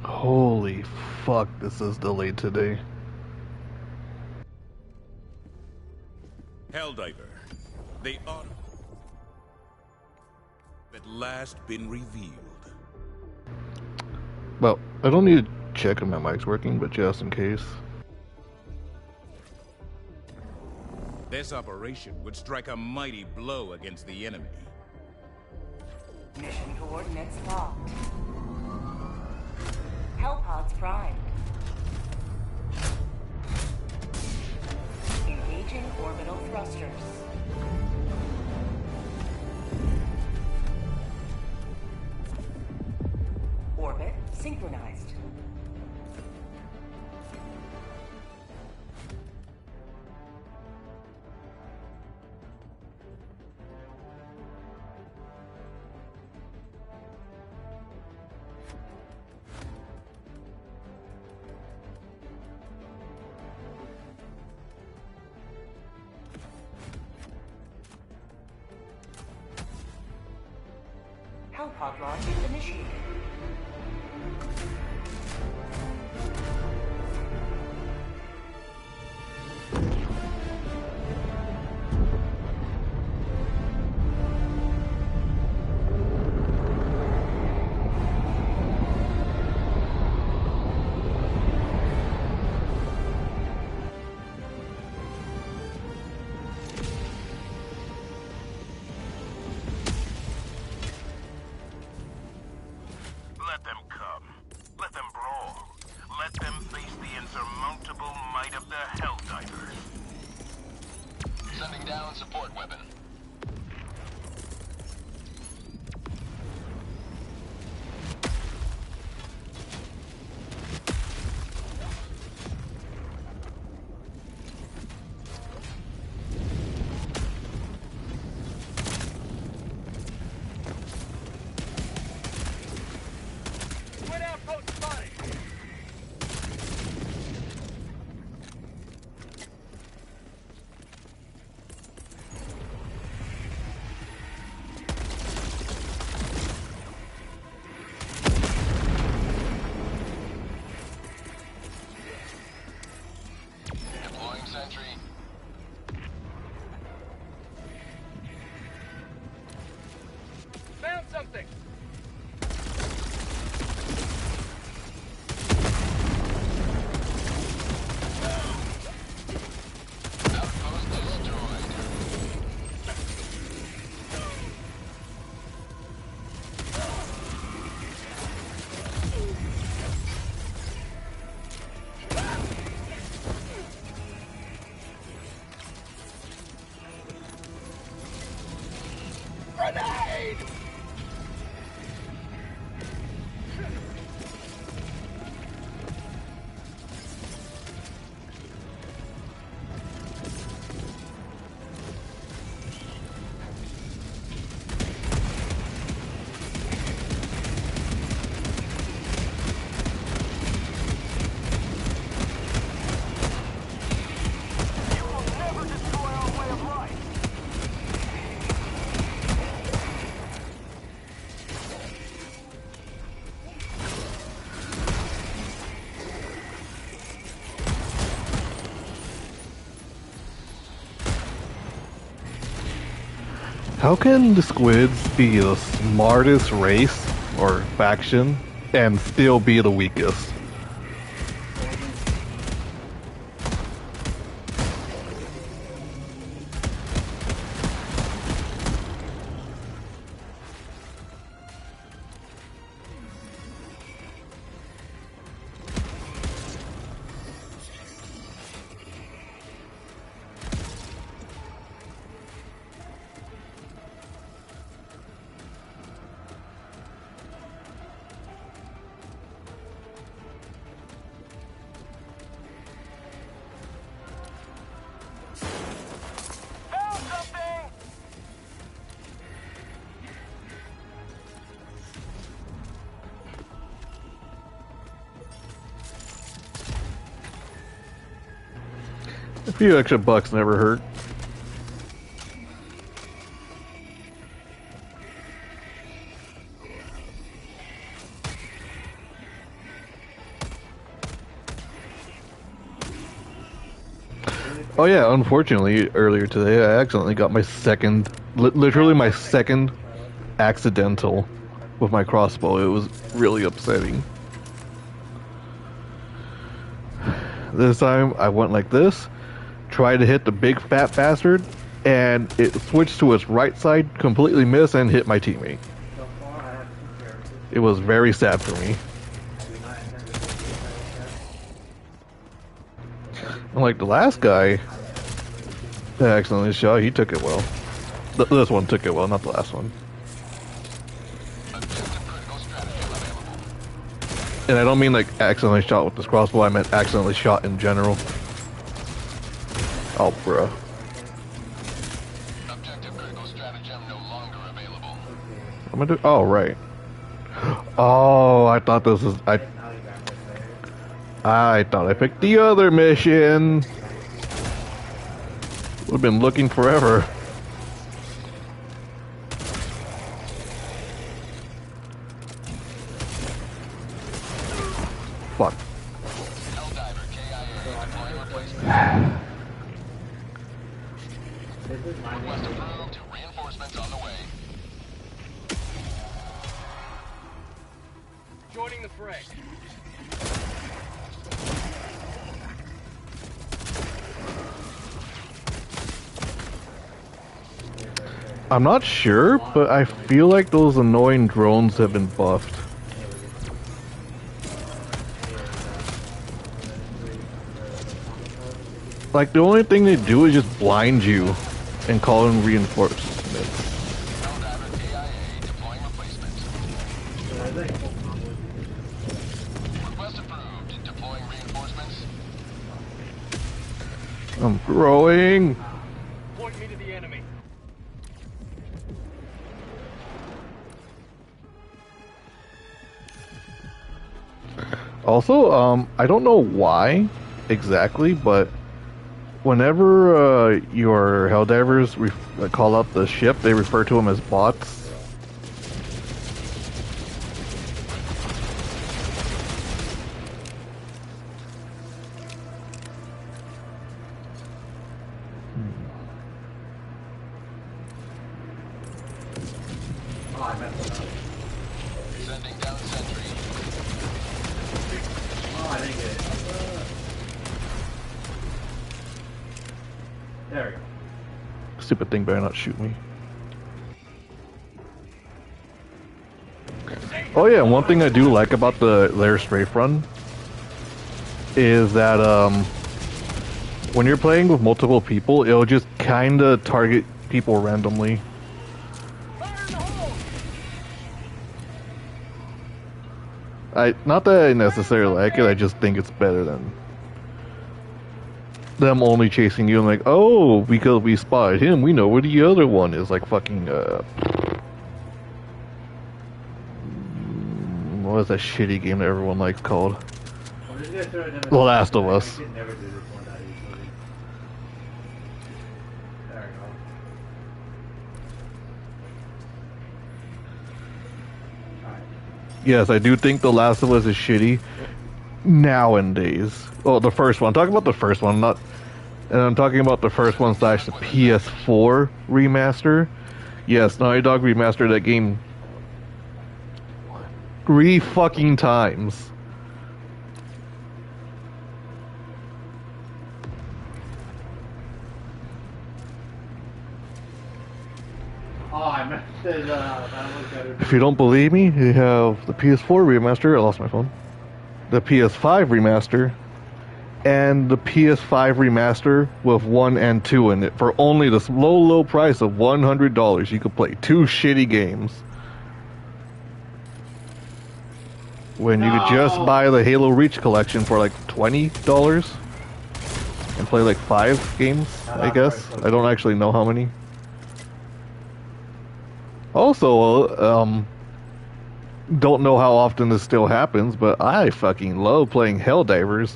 Holy fuck, this is delayed today. Helldiver. They ought at last been revealed. Well, I don't need to check if my mic's working, but just in case. This operation would strike a mighty blow against the enemy. Mission coordinates locked. Hellpods prime. Engaging orbital thrusters. Orbit synchronized. Hellpod launch initiated. Let them come. Let them brawl. Let them face the insurmountable might of the Helldivers. Sending down support weapon. Sentry. Found something! Outpost destroyed. Grenade! You will never destroy our way of life! How can the squids be the smartest race or faction and still be the weakest? Found something! A few extra bucks never hurt. Oh yeah, unfortunately, earlier today I accidentally got my second, literally my second accidental with my crossbow. It was really upsetting. This time I went like this, tried to hit the big fat bastard, and it switched to its right side, completely missed, and hit my teammate. It was very sad for me. Like the last guy that accidentally shot, he took it well. This one took it well, not the last one. And I don't mean like accidentally shot with this crossbow, I meant accidentally shot in general. Oh, bruh. Objective critical stratagem no longer available. I'm gonna do. Oh, right. Oh, I thought this was. I thought I picked the other mission. We've been looking forever. Fuck. Helldiver KIA deploying replacement. Request approved. Reinforcements on the way. Joining the fray. I'm not sure, but I feel like those annoying drones have been buffed. Like, the only thing they do is just blind you and call in reinforcements. Helldiver KIA deploying replacement. Request approved. Deploying reinforcements. I'm growing. Point me to the enemy. Also, I don't know why exactly, but whenever your Helldivers call up the ship, they refer to them as bots. Sending down sentry. There we go. Stupid thing better not shoot me. Oh yeah, one thing I do like about their strafe run is that when you're playing with multiple people, it'll just kinda target people randomly. Not that I necessarily like it, I just think it's better than them only chasing you and like, oh, because we spotted him, we know where the other one is. Like fucking, what is that shitty game that everyone likes called? The Last of Us. Never do this one that easily. There we go. Alright. Yes, I do think The Last of Us is shitty nowadays. Oh, the first one. I'm talking about the first one, not. And I'm talking about the first one / the PS4 remaster. Yes, Naughty Dog remastered that game 3 fucking times. Oh, I messed it up. That was better. If you don't believe me, you have the PS4 remaster. I lost my phone. The PS5 remaster. And the PS5 remaster with 1 and 2 in it for only this low price of $100. You could play 2 shitty games. When you could just buy the Halo Reach collection for like $20 and play like 5 games, I guess. I don't actually know how many. Also, don't know how often this still happens, but I fucking love playing Helldivers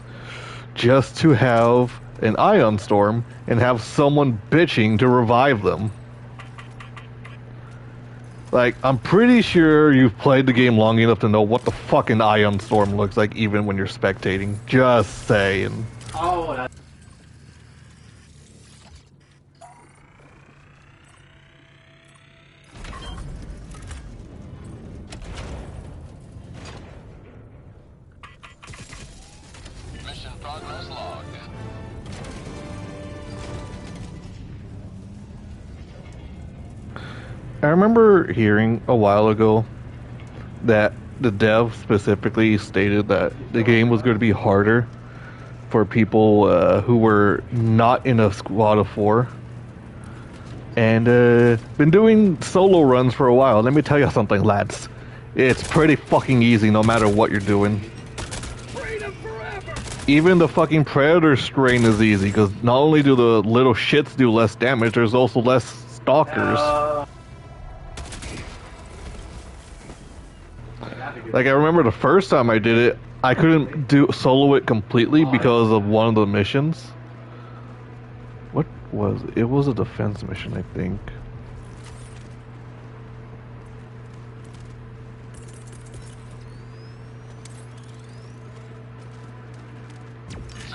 just to have an ion storm and have someone bitching to revive them. Like, I'm pretty sure you've played the game long enough to know what the fucking ion storm looks like even when you're spectating. Just saying. Oh, that. Progress logged. I remember hearing a while ago that the dev specifically stated that the game was going to be harder for people who were not in a squad of 4. And been doing solo runs for a while. Let me tell you something, lads. It's pretty fucking easy no matter what you're doing. Even the fucking Predator strain is easy, because not only do the little shits do less damage, there's also less stalkers. Like, I remember the first time I did it, I couldn't solo it completely because of one of the missions. What was it? It was a defense mission, I think.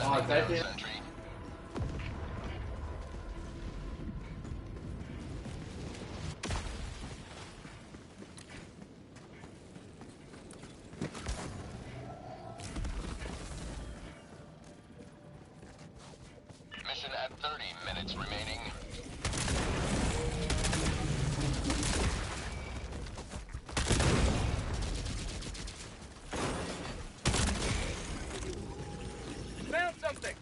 Oh, that's it. Sentry. Mission at 30 minutes remaining. Found something!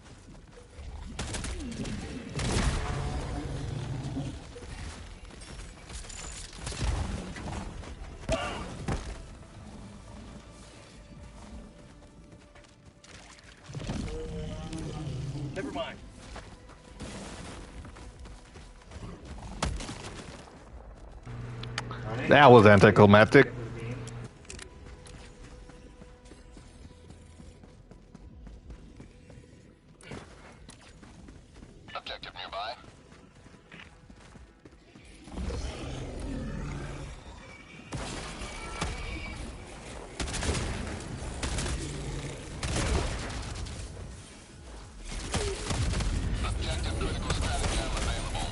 Never mind. That was anticlimactic. Objective nearby. Objective critical stratagem available.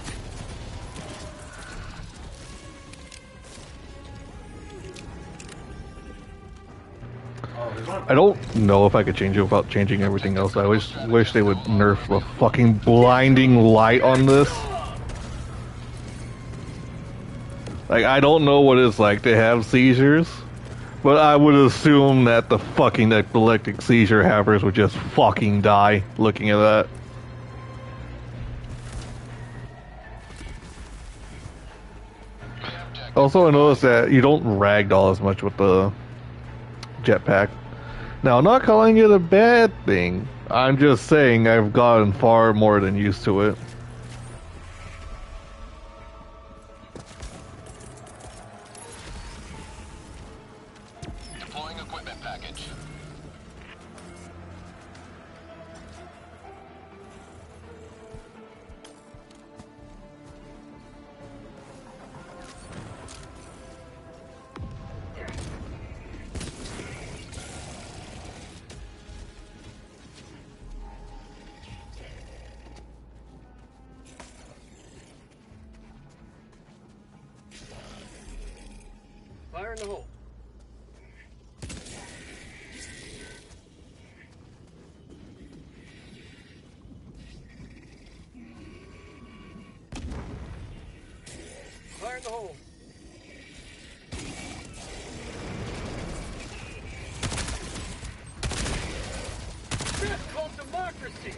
I don't know if I could change it without changing everything else. I wish they would nerf the fucking blinding light on this. Like, I don't know what it's like to have seizures, but I would assume that the fucking epileptic seizure havers would just fucking die looking at that. Also, I noticed that you don't ragdoll as much with the jetpack. Now, I'm not calling it a bad thing. I'm just saying I've gotten far more than used to it. Deploying equipment package. Fire in the hole. Fire in the hole. That's called democracy.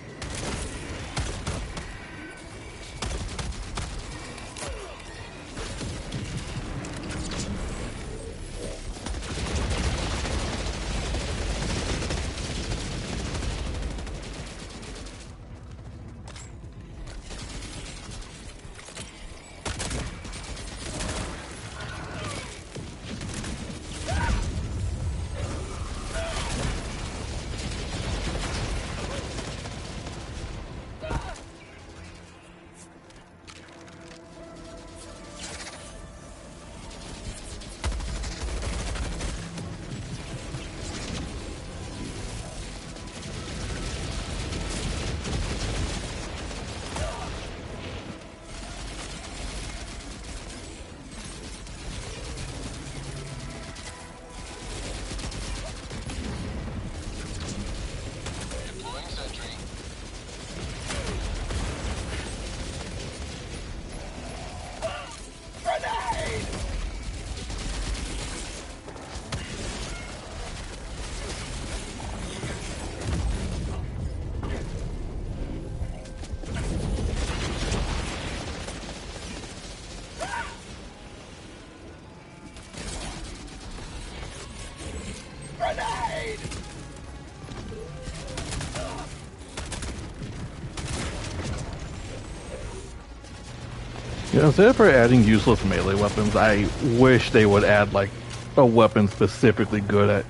Yeah, instead of adding useless melee weapons, I wish they would add like a weapon specifically good at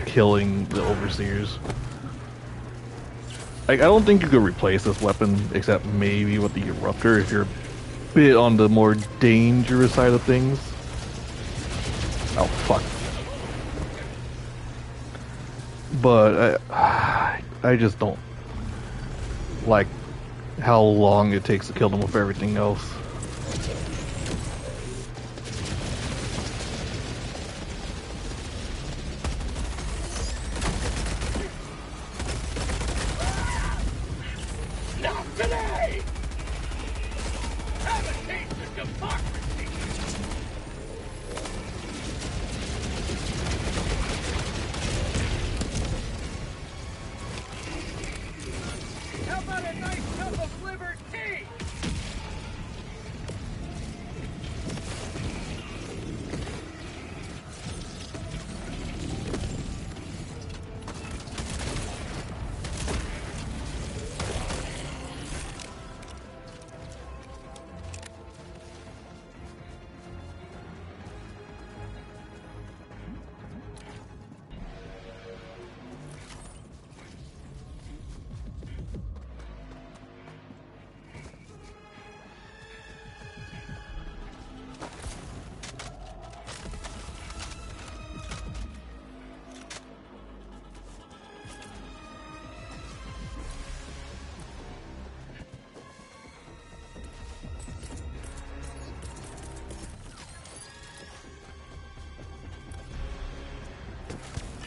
killing the overseers. Like, I don't think you could replace this weapon except maybe with the Eruptor if you're a bit on the more dangerous side of things. Oh fuck. But I just don't like how long it takes to kill them with everything else. Not today! Have a taste of democracy! How about a nice cup of liberty?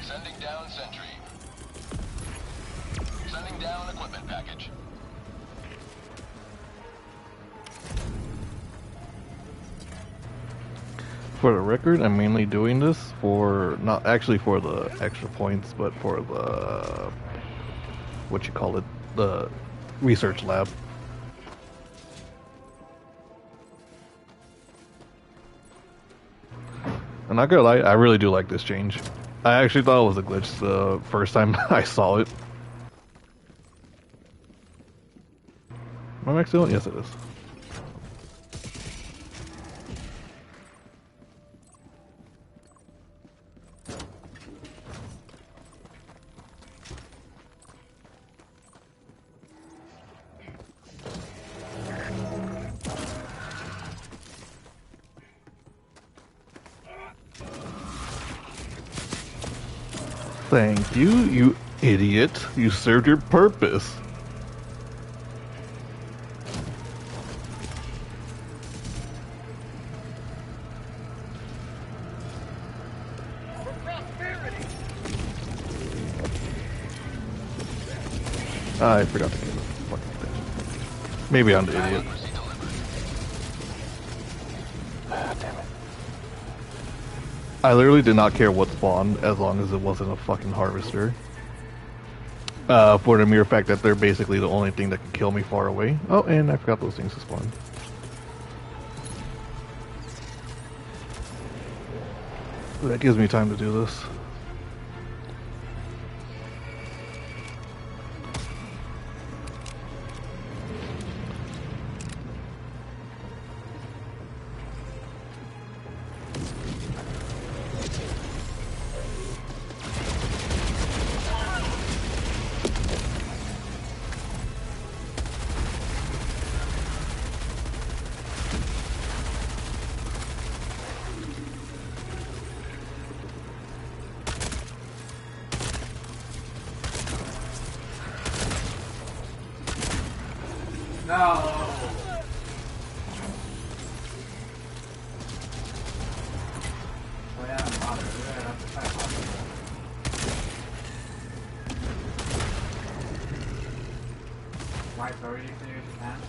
Sending down sentry. Sending down equipment package. For the record, I'm mainly doing this for, not actually for the extra points, but for the, what you call it, the research lab. I'm not gonna lie, I really do like this change. I actually thought it was a glitch the first time I saw it. Am I still? Yes, it is. Thank you, you idiot. You served your purpose. For prosperity! I forgot to give it fucking thing. Maybe I'm the idiot. Democracy delivered. Ah, damn it. I literally did not care what spawned as long as it wasn't a fucking harvester. For the mere fact that they're basically the only thing that can kill me far away. Oh, and I forgot those things to spawn. That gives me time to do this. No. Oh yeah, I'm bothered. Yeah, that's the type of Wife's already cleared the pan.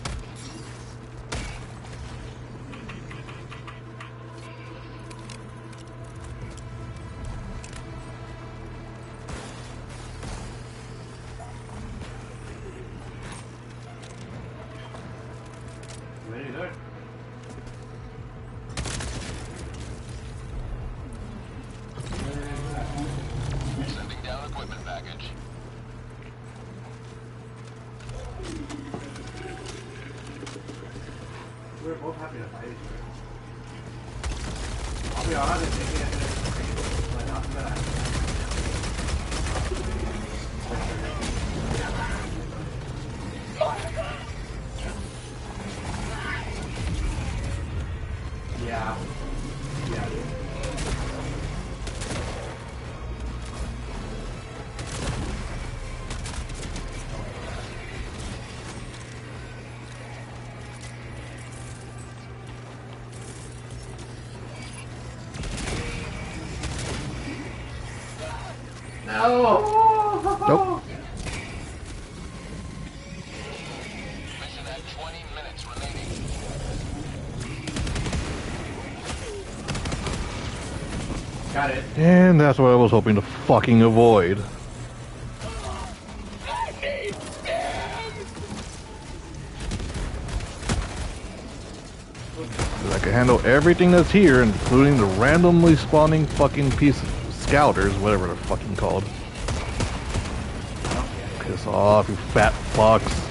Very good. Sending down equipment package. were both happy to fight each other. I'll be honest, thinking it was crazy, but after that. Yeah. Yeah. No. Nope. Mission at 20 minutes remaining. Got it. And that's what I was hoping to fucking avoid. I can handle everything that's here, including the randomly spawning fucking piece of scouters, whatever they're fucking called. Piss off, you fat fucks.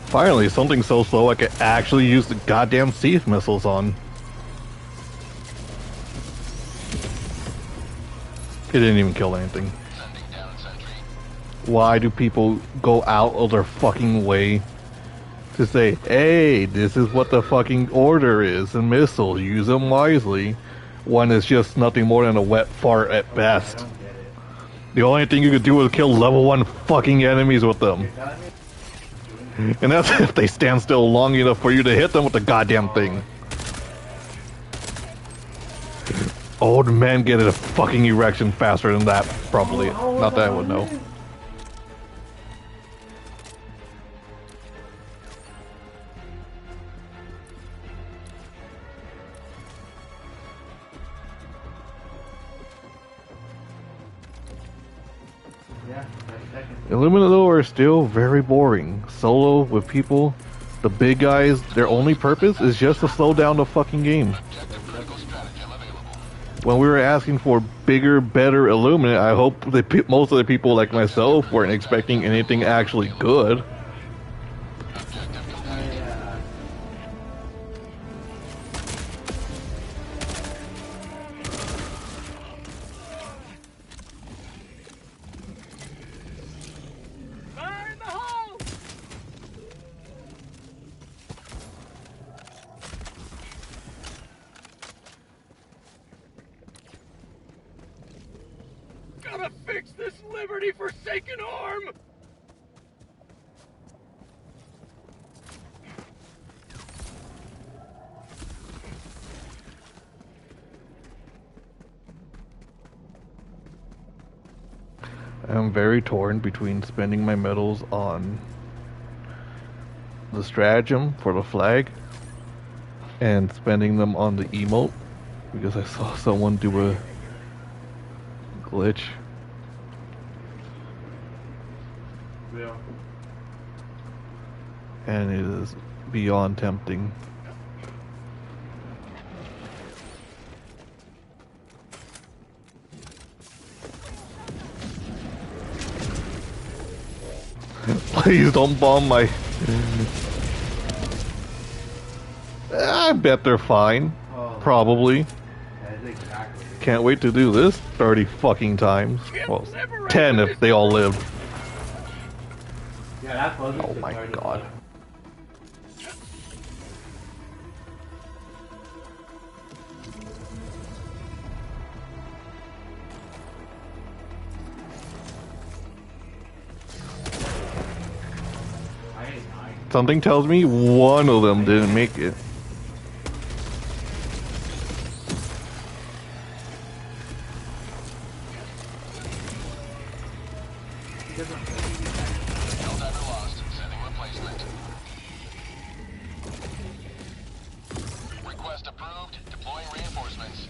Finally, something so slow I could actually use the goddamn siege missiles on. It didn't even kill anything. Sending down sentry. Why do people go out of their fucking way to say, hey, this is what the fucking order is, and missiles, use them wisely, when it's just nothing more than a wet fart at best. The only thing you could do is kill level 1 fucking enemies with them. And that's if they stand still long enough for you to hit them with the goddamn thing. Old men get a fucking erection faster than that, probably. Not that I would know. Yeah, second. Illuminator are still very boring. Solo with people, the big guys, their only purpose is just to slow down the fucking game. Objective critical stratagem available. When we were asking for bigger, better Illuminate, I hope that most of the people like myself weren't expecting anything actually good. Objective complete. Yeah. Fire in the hole! Gotta fix this Liberty-forsaken arm! I'm very torn between spending my medals on the stratagem for the flag and spending them on the emote, because I saw someone do a glitch. Yeah. And it is beyond tempting. Please don't bomb my... I bet they're fine. Oh. Probably. That's exactly. Can't wait to do this 30 fucking times. Well, 10 if they all live. Yeah, that's Oh my god. Something tells me one of them didn't make it. Helldiver lost. Sending replacement. Request approved. Deploying reinforcements.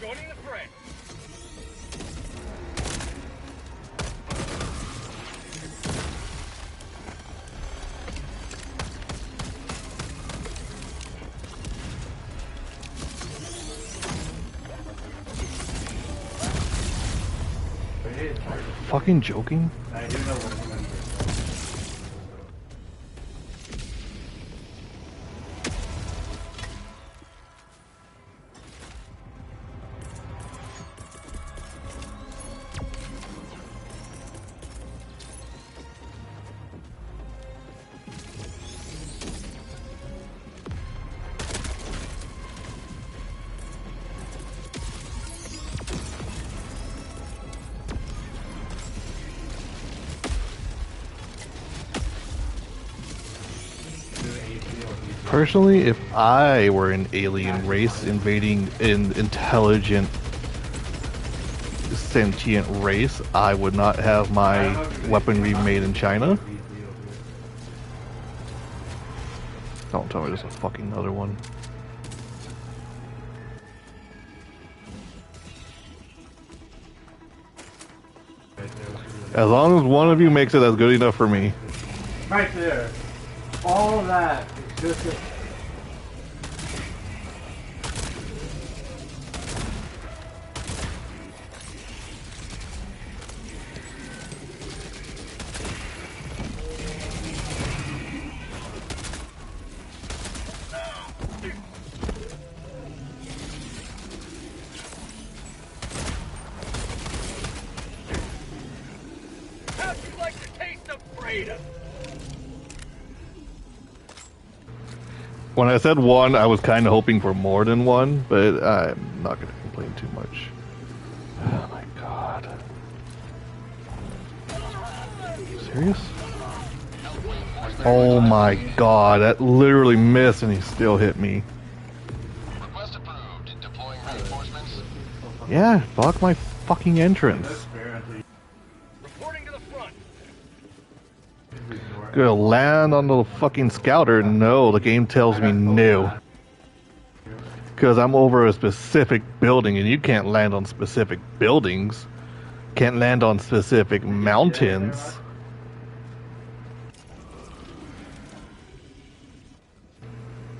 Joining the fray. Fucking joking? I do know what I'm gonna do. Personally, if I were an alien race invading an intelligent, sentient race, I would not have my weaponry made in China. Don't tell me there's a fucking other one. As long as one of you makes it, that's good enough for me. Right there. All of that is just a... How'd you like the taste of freedom? When I said one, I was kind of hoping for more than one, but I'm not going to complain too much. Oh my god. Serious? Oh my god, that literally missed and he still hit me. Request approved. Deploying reinforcements. Yeah, block my fucking entrance. Reporting to the front. Gonna land on the fucking scouter? No, the game tells me no. Because I'm over a specific building and you can't land on specific buildings. Can't land on specific mountains.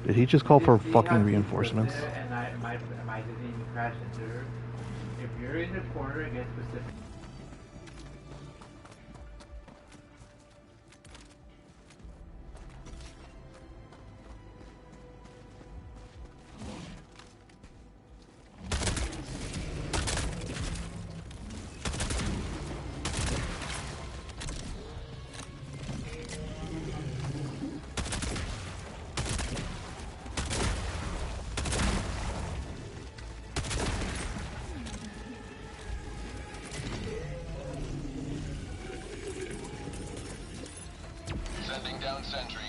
Did he just call for fucking reinforcements? And I didn't even crash into her. If you're in the corner and get specific... Sending down sentry.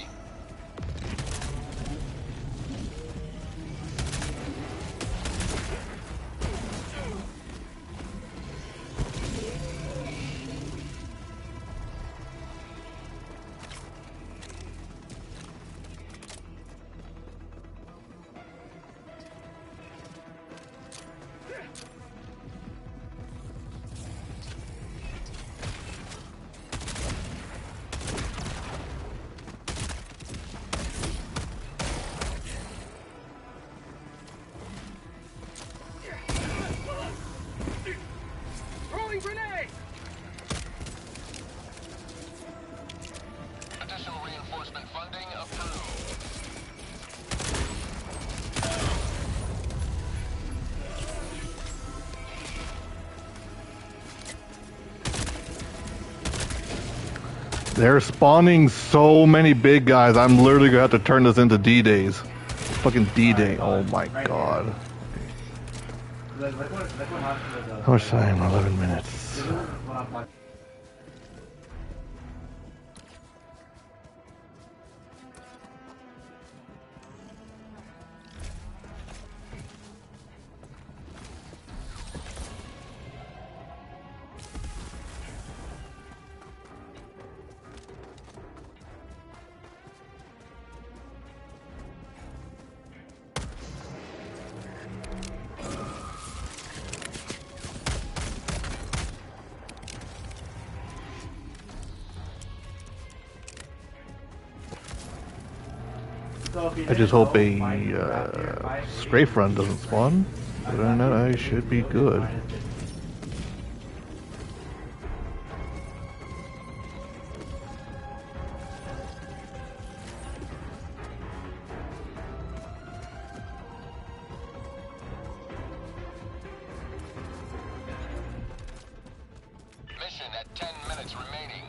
Throwing grenade! Additional reinforcement funding approved. They're spawning so many big guys. I'm literally gonna have to turn this into D-Days. Fucking D-Day. Oh my god. Look what hospital does. How much time? 11 minutes. This is what I'm talking So if you I just didn't hope know, a my Raptor 5 strafe run doesn't spawn. Other than that, I should be good. Mission at 10 minutes remaining.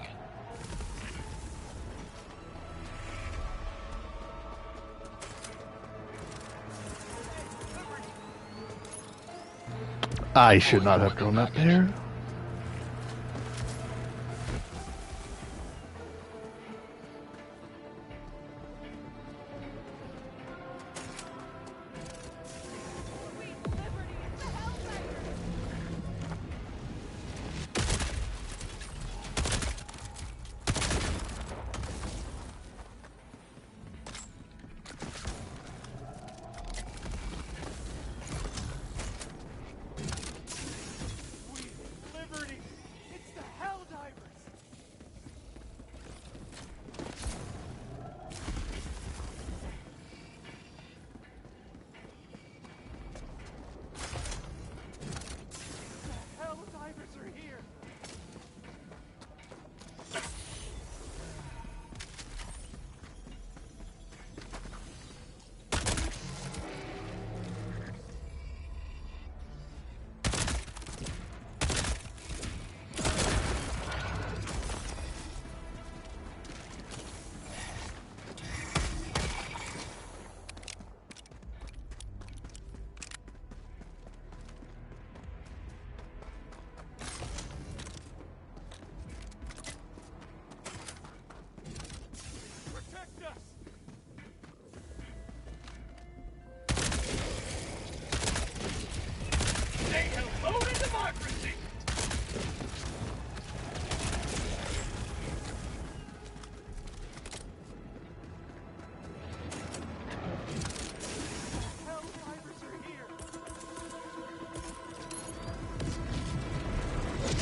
I should not have thrown that there.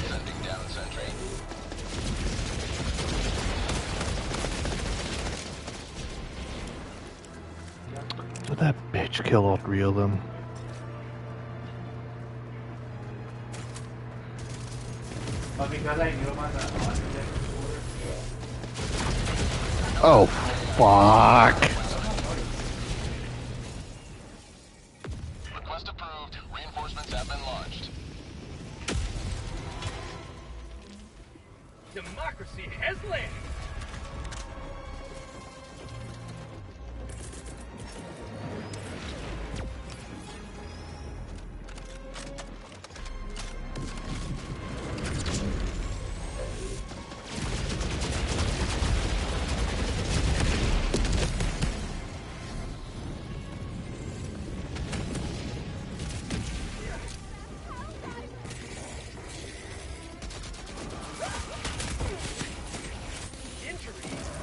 Sending down sentry. Did that bitch kill all three of them? But because I knew him on the deck before, Oh, fuck. Request approved. Reinforcements have been launched. Democracy has landed.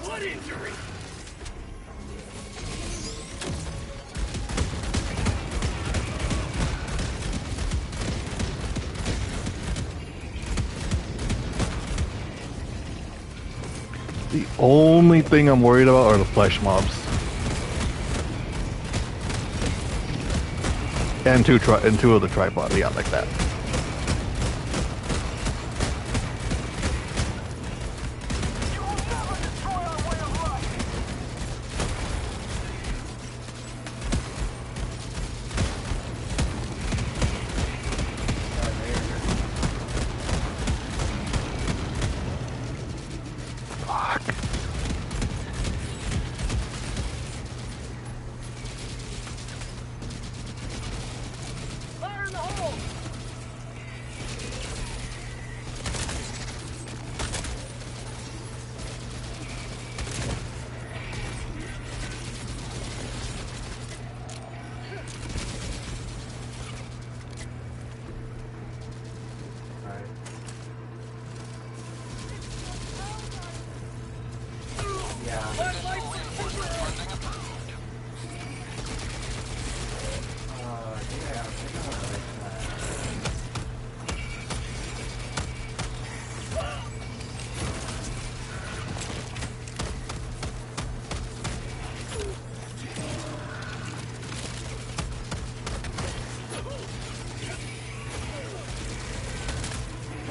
What injury? The only thing I'm worried about are the flesh mobs. And two of the tripods, yeah, like that. Fuck. Fire in the hole!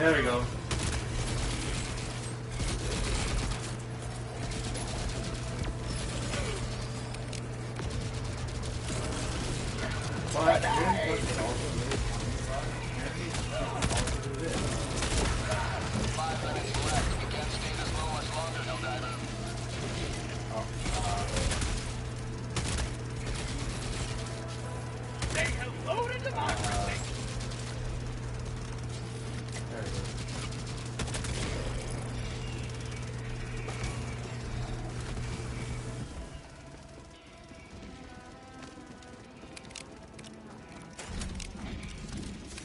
There we go. But you're supposed to also do this. Apparently, you can also do this. 5 minutes left. We can't stay this low much longer, Helldiver. Say hello to democracy! There we go.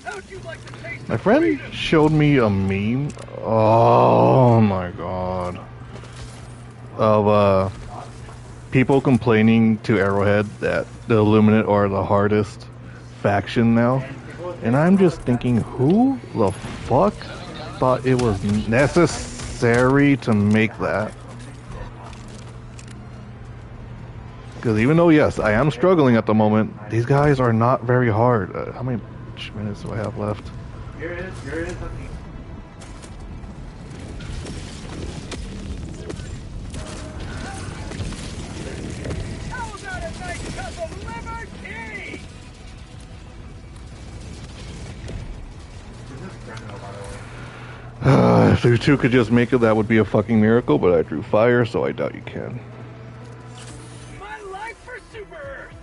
How'd you like to taste My of friend freedom? showed me a meme. Oh my god. Of people complaining to Arrowhead that the Illuminate are the hardest faction now. And I'm just thinking, who the fuck thought it was necessary to make that? Because even though, yes, I am struggling at the moment, these guys are not very hard. How many minutes do I have left? Here is something. How about a nice cup of liberty? This is criminal, by the way. If you two could just make it, that would be a fucking miracle, but I drew fire, so I doubt you can. My life for Super Earth!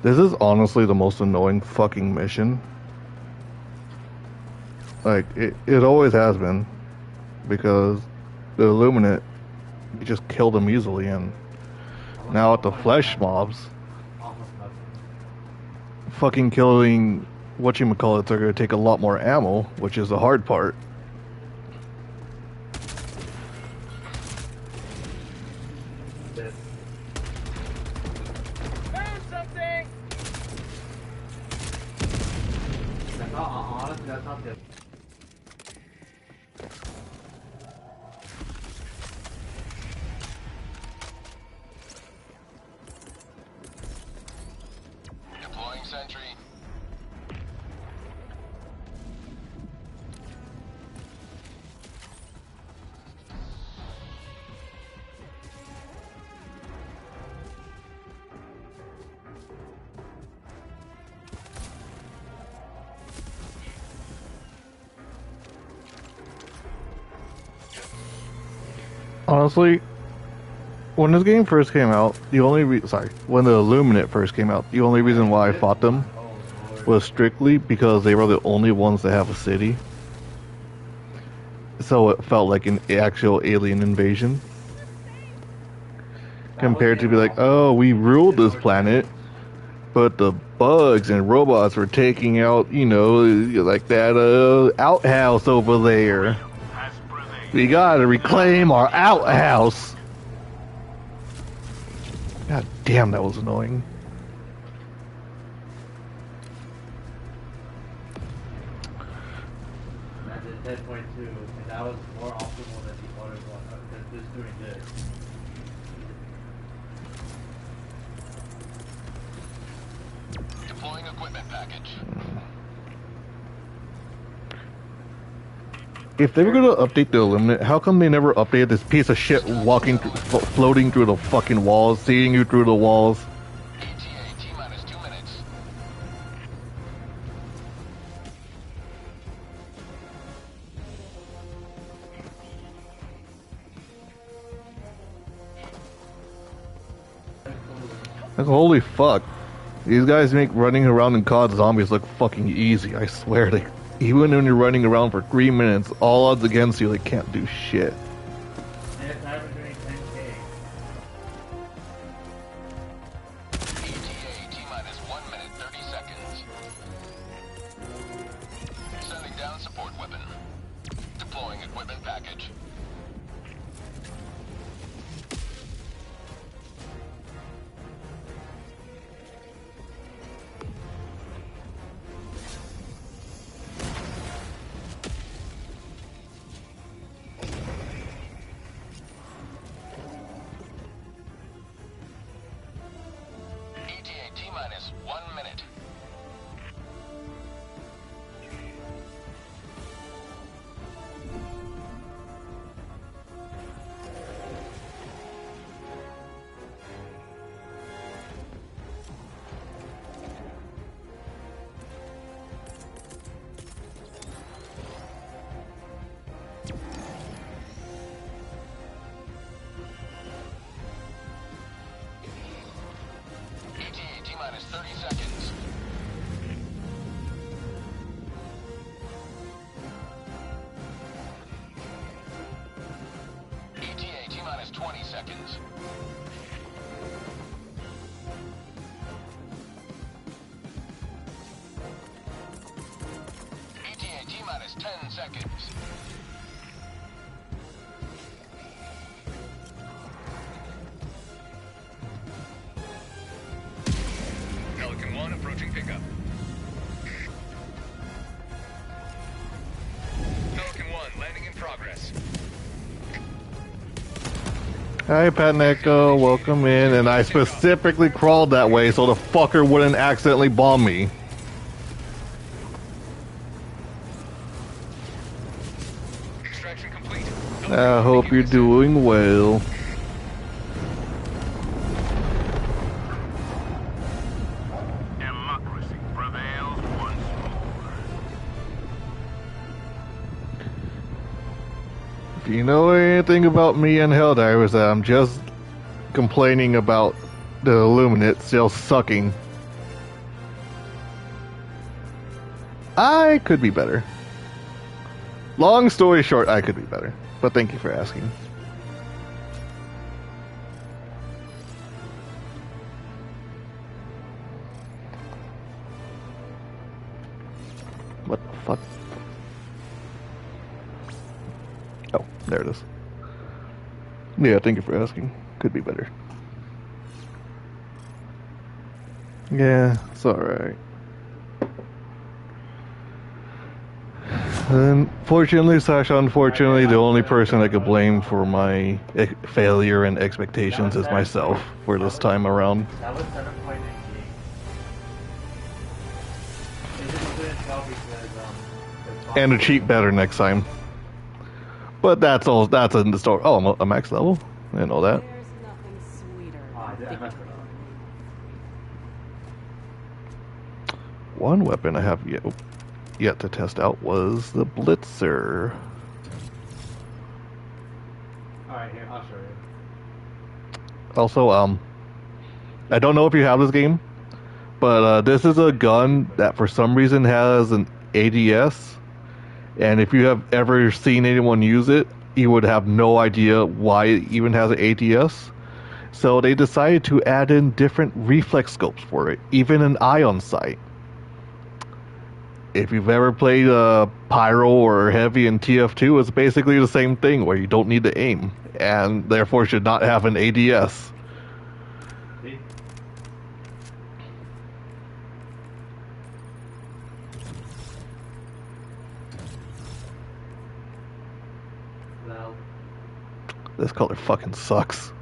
This is honestly the most annoying fucking mission. Like, it always has been. Because the Illuminate, you just kill them easily, and now with the flesh mobs, Almost nothing. fucking killing whatchamacallits are going to take a lot more ammo, which is the hard part. This. Found something! That's not, honestly, that's not the. Deploying sentry. Honestly, when this game first came out, when the Illuminate first came out, the only reason why I fought them was strictly because they were the only ones that have a city. So it felt like an actual alien invasion. Compared to be like, oh, we ruled this planet, but the bugs and robots were taking out, like that outhouse over there. Has prevailed. We gotta reclaim our outhouse. God damn, that was annoying. That's a 10.2, and that was more optimal than the other one, than just doing this. Deploying equipment package. If they were gonna update the Illuminate, how come they never updated this piece of shit floating through the fucking walls, seeing you through the walls? ETA T-minus 2 minutes. Like, holy fuck. These guys make running around in COD Zombies look fucking easy, I swear. Even when you're running around for 3 minutes, all odds against you, they can't do shit. And it's not even doing 10k. ETA T-minus 1 minute 30 seconds. Sending down support weapon. Deploying equipment package. seconds. Pelican 1 approaching pickup. Pelican 1 landing in progress. Hi, Pat and Echo, welcome in. And I specifically crawled that way so the fucker wouldn't accidentally bomb me. Extraction complete. I hope you're doing well. Democracy prevails once more. If you know anything about me and Helldivers, I'm just complaining about the Illuminate still sucking. I could be better. Long story short, I could be better. But thank you for asking. What the fuck? Oh, there it is. Yeah, thank you for asking. Could be better. Yeah, it's alright. Unfortunately / unfortunately, the only person I could blame for my failure and expectations is myself for this time around. That was 7.8. They just couldn't tell because the And to cheat better next time. But that's all. That's in the story. Oh, I'm a max level. I didn't know that. There's nothing sweeter Oh, I than did- I messed it up. One weapon I have yet to test out was the Blitzer. Alright, here, I'll show you. Also, I don't know if you have this game, but this is a gun that for some reason has an ADS, and if you have ever seen anyone use it, you would have no idea why it even has an ADS. So they decided to add in different reflex scopes for it, even an ion sight. If you've ever played Pyro or Heavy in TF2, it's basically the same thing where you don't need to aim, and therefore should not have an ADS. See? Well, This color fucking sucks.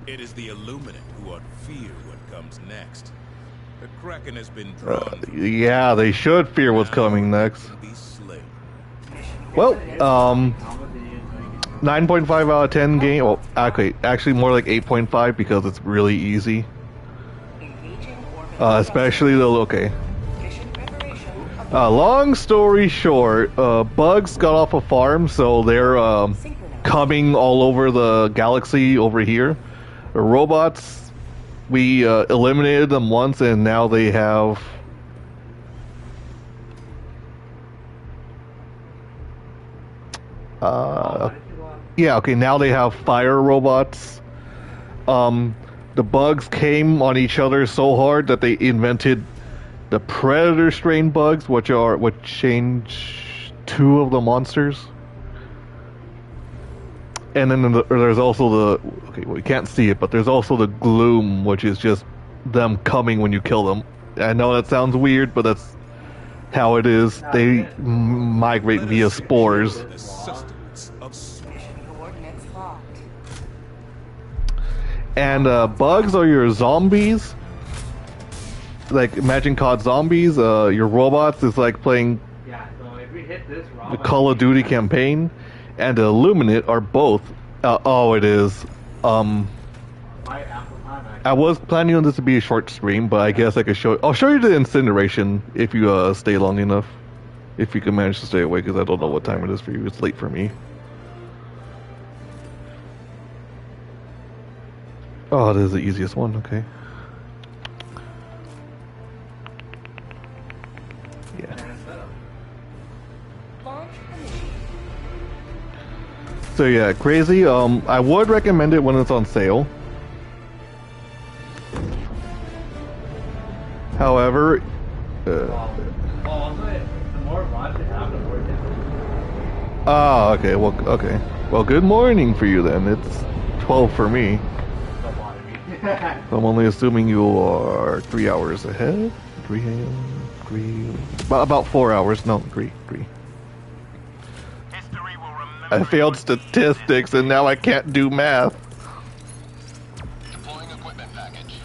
It is the Illuminate who ought fear what comes next. The Kraken has been drawn. Yeah, they should fear what's coming next. To be slain. Well, how would they use like 9.5 out of 10 game. Well, okay, actually more like 8.5 because it's really easy. Engaging orbital Especially the okay. mission preparation. Long story short, bugs got off a farm, so they're Synchronized. coming all over the galaxy over here. The robots, we eliminated them once, and now they have. Why did you want? Yeah, okay, now they have fire robots. The bugs came on each other so hard that they invented the predator strain bugs, which change two of the monsters. And then there's also the okay, well, you can't see it, but there's also the gloom, which is just them coming when you kill them. I know that sounds weird, but that's how it is. They migrate via spores. The sustenance of sweet. Mission coordinates locked. And bugs are your zombies. Like, imagine COD zombies. Your robots is like playing Yeah, so if we hit this the robot, Call of Duty campaign. And the Illuminate are both. Oh, it is. my Apple time actually. I was planning on this to be a short stream, but I guess I could show. I'll show you the incineration if you stay long enough. If you can manage to stay awake, because I don't know what time it is for you. It's late for me. Oh, this is the easiest one. Okay. Yeah. Launch initiated. So yeah, crazy. I would recommend it when it's on sale. However, Well, also, the more rods you have, the more damage. okay. Well, okay. Well, good morning for you then. It's 12 for me. Don't bother me. So I'm only assuming you are 3 hours ahead. 3 a.m. 3. About 4 hours. No, 3. History will remember I failed statistics and now I can't do math. Deploying equipment package.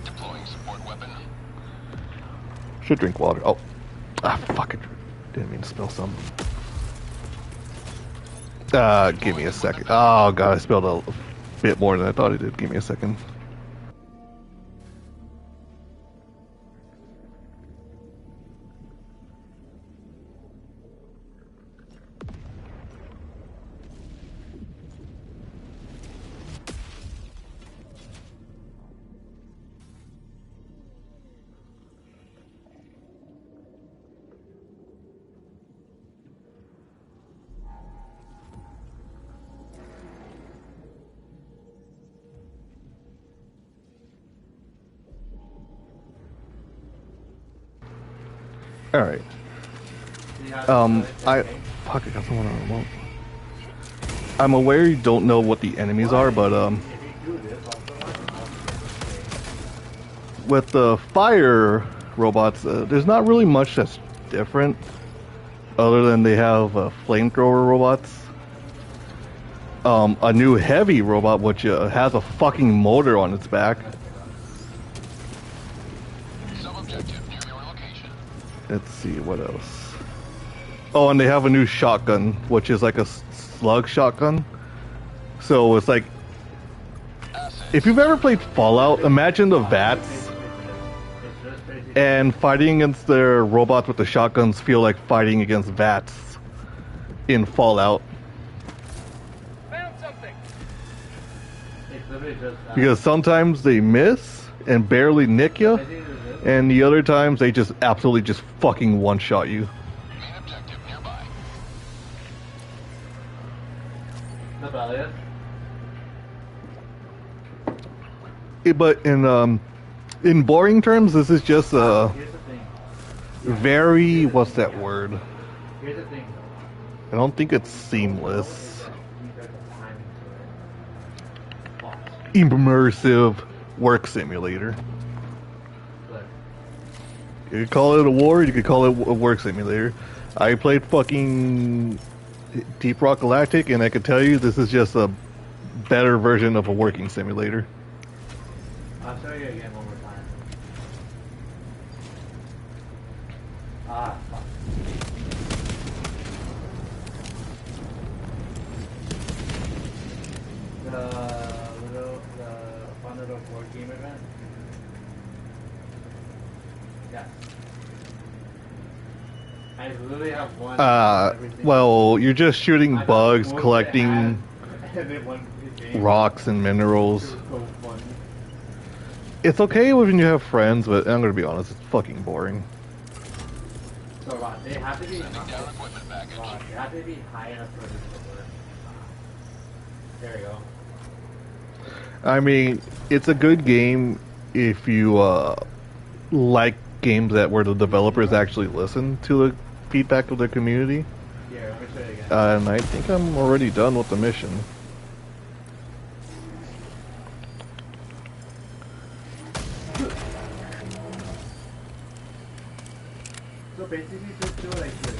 Deploying support weapon. Should drink water. Oh. Fuck it. Didn't mean to spill some. Give me a second. Oh god, I spilled a bit more than I thought I did. Give me a second. Alright. Fuck, I got someone on the remote. I'm aware you don't know what the enemies are, but, with the fire robots, there's not really much that's different, other than they have flamethrower robots. A new heavy robot, which has a fucking motor on its back. Sub-objective near your location. Let's see, what else? Oh, and they have a new shotgun, which is like a slug shotgun. So it's like, if you've ever played Fallout, imagine the VATS, and fighting against their robots with the shotguns feel like fighting against VATS in Fallout. Found something. It's literally just that. Because sometimes they miss and barely nick you, and the other times they just absolutely just fucking one-shot you. Main objective nearby. Not bad, yeah? But in boring terms, this is just a Here's the thing. very, what's that word? Here's the thing. I don't think it's seamless. Immersive work simulator. Look. You could call it a war, you could call it a work simulator. I played fucking Deep Rock Galactic, and I could tell you this is just a better version of a working simulator. I'll show you again one more time. Ah, fuck. The fun little board game event? Yeah. I literally have one. everything. Well, you're just shooting I got bugs, both collecting and then one game. rocks and minerals. It was so fun. It's okay when you have friends, but I'm gonna be honest, it's fucking boring. So, they have to be. Sending down equipment package. They have to be high enough for this to work. There you go. I mean, it's a good game if you like games that where the developers actually listen to the feedback of the community. Here, let me show you again. And I think I'm already done with the mission. So basically, just do like this.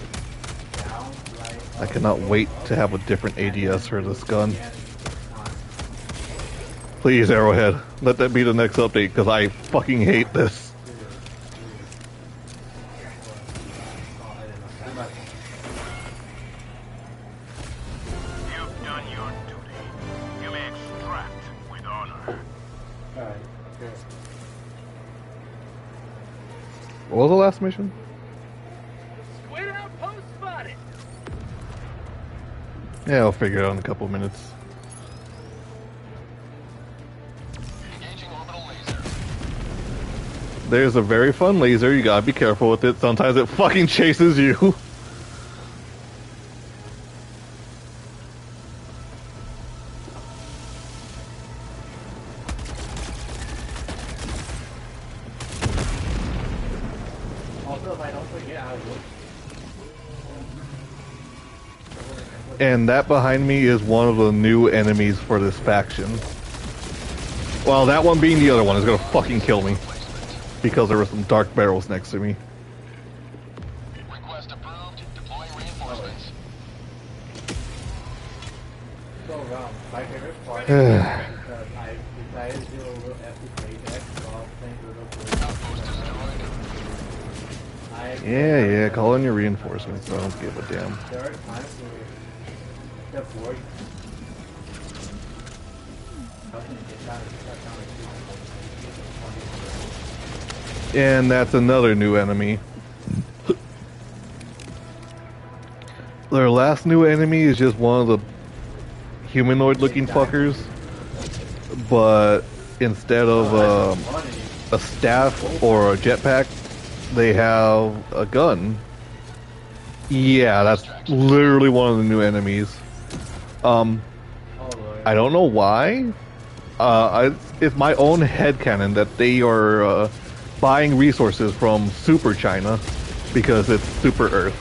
Down, right, I up, cannot wait to have a different ADS for this gun. and on. Please, Arrowhead, let that be the next update, because I fucking hate this. You've done your duty. You may extract with honor. Alright, good. What was the last mission? Squid outpost spotted. Yeah, I'll figure it out in a couple of minutes. Engaging orbital laser. There's a very fun laser, you gotta be careful with it. Sometimes it fucking chases you. And that behind me is one of the new enemies for this faction. Well, that one being the other one is gonna fucking kill me. Because there were some dark barrels next to me. Request approved. Deploying reinforcements. So, my favorite part is because I decided to do a little epic playback while playing Little Outpost destroyed. Yeah, call in your reinforcements. I don't give a damn. There are times where the board doesn't get down to shut down And that's another new enemy. Their last new enemy is just one of the humanoid-looking fuckers, but instead of a staff or a jetpack, they have a gun. Yeah, that's literally one of the new enemies. I don't know why. It's my own headcanon that they are buying resources from Super China because it's Super Earth.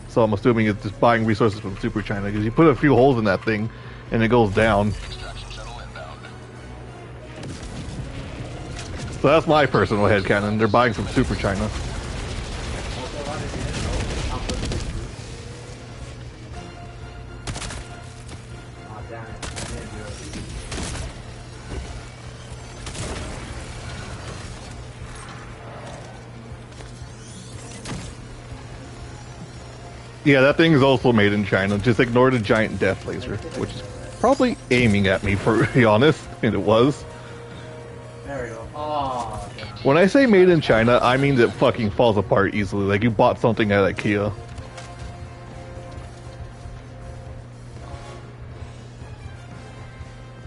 So I'm assuming it's just buying resources from Super China because you put a few holes in that thing and it goes down. Extraction shuttle inbound. So that's my personal headcanon. They're buying from Super China. Yeah, that thing is also made in China. Just ignore the giant death laser, which is probably aiming at me, for to be honest, and it was. There we go. Oh, When I say made in China, I mean that fucking falls apart easily. Like you bought something at IKEA.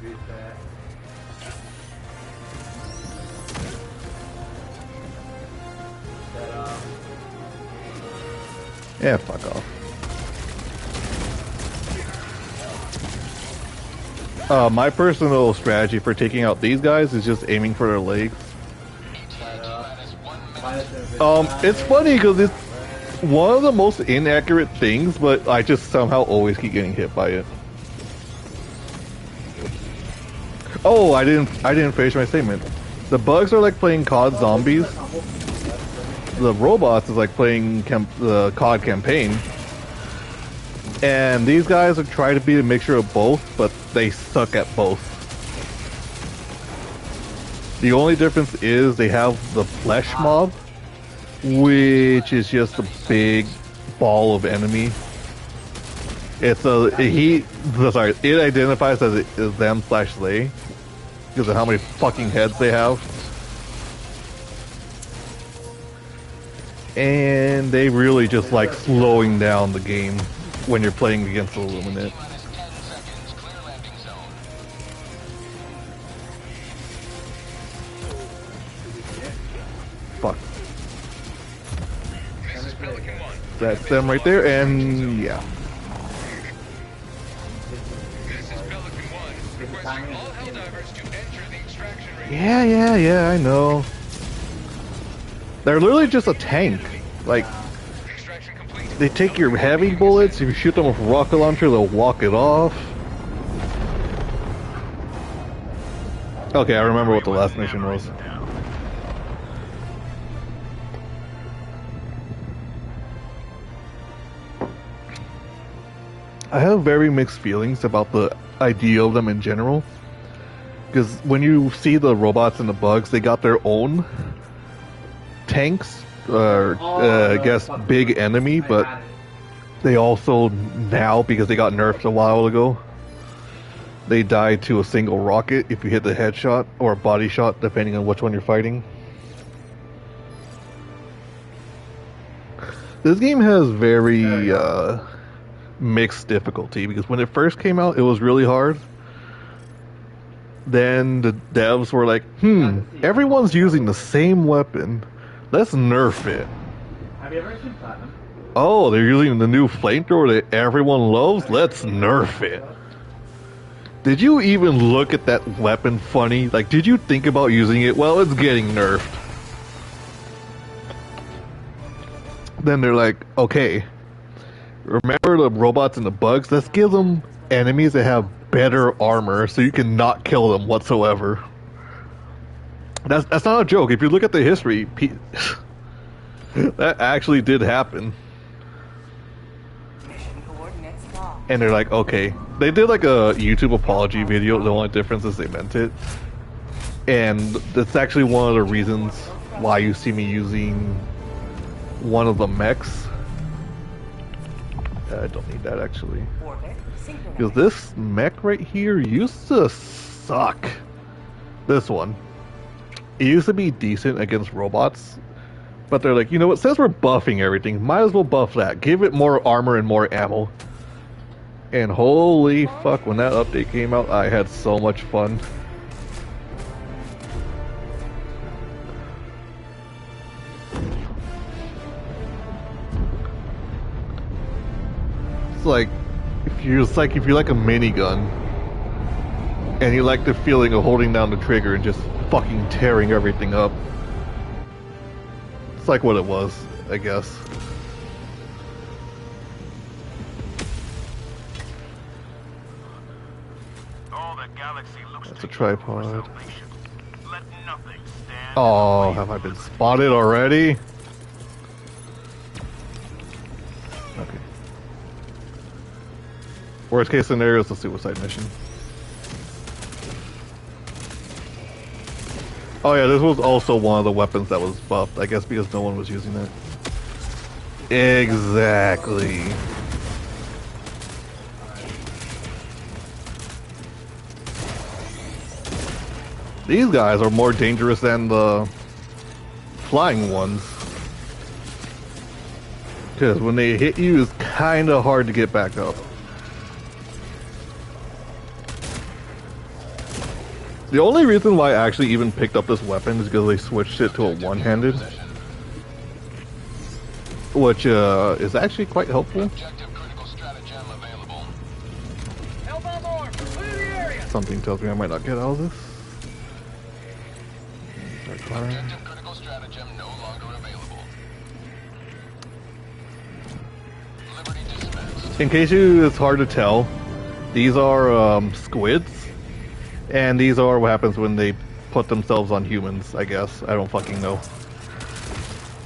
reset. Set up. Yeah, fuck off. My personal strategy for taking out these guys is just aiming for their legs. Set up. It's funny because it's one of the most inaccurate things, but I just somehow always keep getting hit by it. Oh, I didn't finish my statement. The bugs are like playing COD Zombies. The robots is like playing the COD campaign. And these guys are trying to be a mixture of both, but they suck at both. The only difference is they have the flesh mob, which is just a big ball of enemy. It identifies as them/they because of how many fucking heads they have. And they really just like slowing down the game when you're playing against the Illuminate. Minus 10 seconds. Clear landing zone. Fuck. This is Pelican 1. That's them right there, and yeah. This is Pelican 1. Requesting all Helldivers to enter the extraction range. Yeah, I know. They're literally just a tank. Like, Extraction complete. they take your heavy bullets, if you shoot them with a rocket launcher, they'll walk it off. Okay, I remember what the last mission was. I have very mixed feelings about the idea of them in general. Because when you see the robots and the bugs, they got their own tanks, I guess big enemy, but they also now, because they got nerfed a while ago, they die to a single rocket if you hit the headshot or a body shot, depending on which one you're fighting. This game has very mixed difficulty, because when it first came out, it was really hard. Then the devs were like, everyone's using the same weapon. Let's nerf it. Have you ever seen Platinum? Oh, they're using the new flamethrower that everyone loves? Let's nerf it. Did you even look at that weapon funny? Like, did you think about using it? Well, it's getting nerfed. then they're like, okay, remember the robots and the bugs? Let's give them enemies that have better armor so you can not kill them whatsoever. That's not a joke. If you look at the history, that actually did happen. Mission coordinates locked. And they're like, okay. They did like a YouTube apology video. The only difference is they meant it. And that's actually one of the reasons why you see me using one of the mechs. I don't need that actually. Orbit synchronized. Because this mech right here used to suck. This one. It used to be decent against robots. But they're like, you know what, since we're buffing everything, might as well buff that. Give it more armor and more ammo. And holy fuck, when that update came out, I had so much fun. It's like if you're like a minigun and you like the feeling of holding down the trigger and just fucking tearing everything up. It's like what it was, I guess. All the galaxy looks That's to a you tripod. for salvation. Let nothing stand Oh, in the way have I of been us. spotted already? Okay. Worst case scenario is a suicide mission. Oh yeah, this was also one of the weapons that was buffed, I guess because no one was using that. Exactly. These guys are more dangerous than the flying ones. Because when they hit you, it's kind of hard to get back up. The only reason why I actually even picked up this weapon is because they switched it to a one-handed. Which is actually quite helpful. Objective critical stratagem available. Elbow more. Clear the area. Something tells me I might not get out of this. Start firing. Objective critical stratagem no longer available. Liberty dispatched. In case it's hard to tell, these are squids. And these are what happens when they put themselves on humans, I guess. I don't fucking know.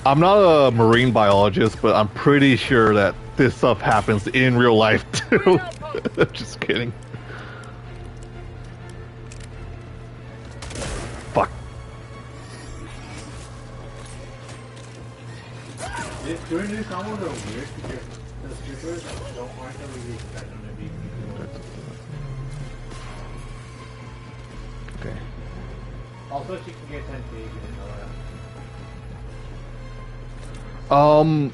I'm not a marine biologist, but I'm pretty sure that this stuff happens in real life too. Just kidding. Fuck. During this download are weird because the strippers don't aren't the really expect them to be. Okay. Also, she can get 10 feet. You didn't know that.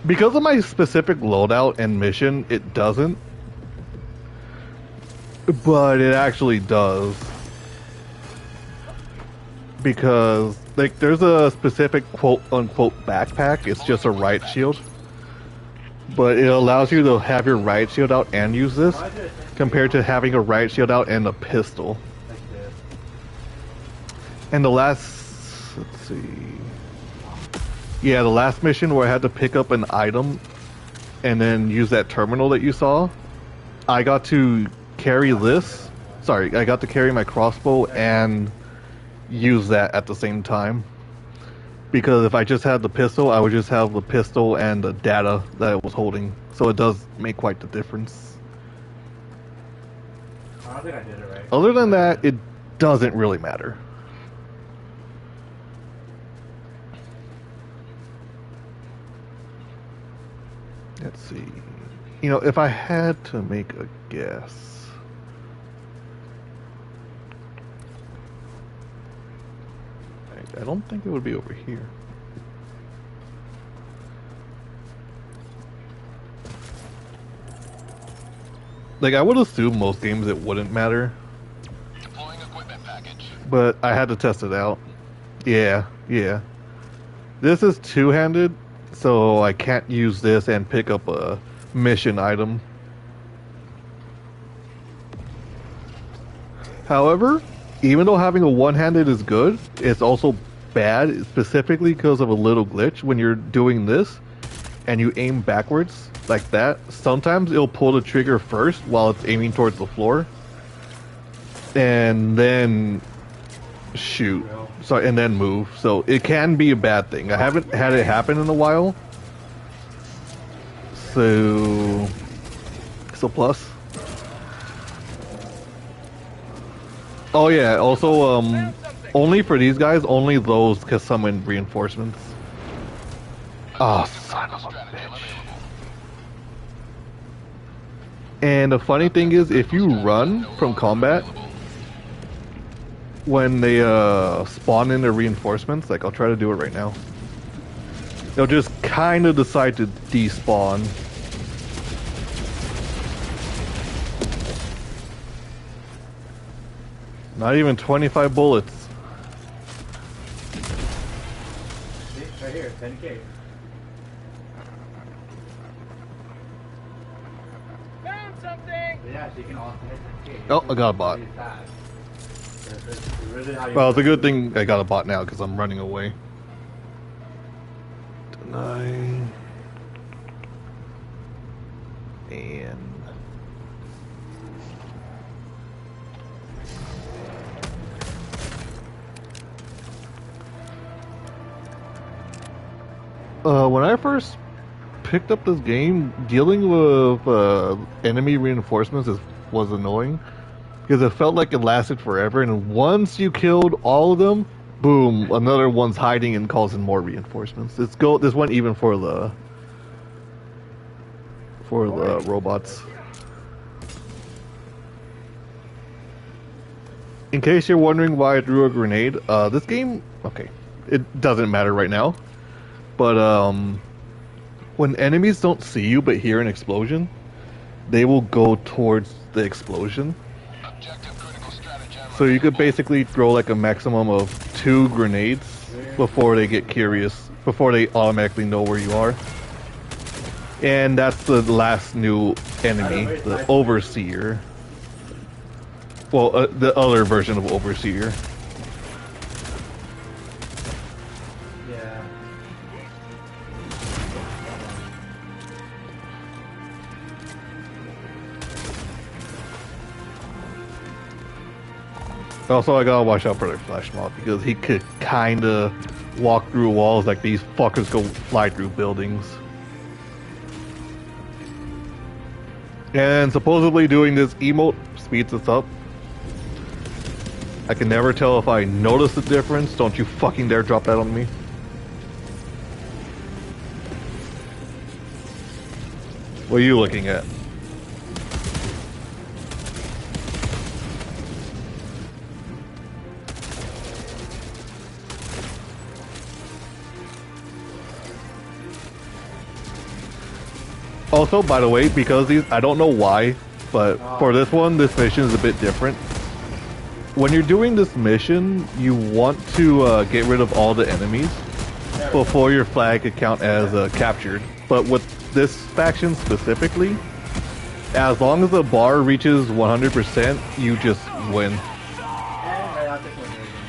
Because of my specific loadout and mission, it doesn't. But it actually does. Because, like, there's a specific quote-unquote backpack. It's just a riot shield. But it allows you to have your riot shield out and use this, compared to having a riot shield out and a pistol. Like this. And the last... let's see... yeah, the last mission where I had to pick up an item and then use that terminal that you saw, I got to carry this. Sorry, I got to carry my crossbow and use that at the same time. Because if I just had the pistol, I would just have the pistol and the data that it was holding. So it does make quite the difference. I don't think I did it right. Other than that, it doesn't really matter. Let's see. You know, if I had to make a guess. I don't think it would be over here. Like, I would assume most games it wouldn't matter, Deploying equipment package. but I had to test it out. Yeah. This is two-handed, so I can't use this and pick up a mission item. However, even though having a one-handed is good, it's also bad, specifically because of a little glitch. When you're doing this, and you aim backwards like that, sometimes it'll pull the trigger first while it's aiming towards the floor, and then shoot. So and then move. So it can be a bad thing. I haven't had it happen in a while. So plus. Oh yeah, also only for these guys, only those can summon reinforcements. Oh, son of a bitch. And the funny thing is, if you run from combat, when they spawn in their reinforcements, like I'll try to do it right now, they'll just kind of decide to despawn. Not even 25 bullets. See, right here, 10K. Found something! Yeah, so you can also hit 10K. Oh, I got a bot. Really fast. That's really how you Well, it's a good thing I got a bot now because I'm running away. Deny. And... when I first picked up this game, dealing with enemy reinforcements was annoying because it felt like it lasted forever, and once you killed all of them, boom, another one's hiding and causing more reinforcements. This went even for the robots. In case you're wondering why I threw a grenade, this game, okay, it doesn't matter right now, but when enemies don't see you but hear an explosion, they will go towards the explosion. So you could basically throw like a maximum of 2 grenades before they get curious, before they automatically know where you are. And that's the last new enemy, the Overseer. Well, the other version of Overseer. Yeah. Also, I gotta watch out for the flash mob because he could kinda walk through walls like these fuckers go fly through buildings. And supposedly doing this emote speeds us up. I can never tell if I notice the difference. Don't you fucking dare drop that on me. What are you looking at? Also, by the way, because these, I don't know why, but for this one, this mission is a bit different. When you're doing this mission, you want to get rid of all the enemies before your flag could count as captured. But with this faction specifically, as long as the bar reaches 100%, you just win.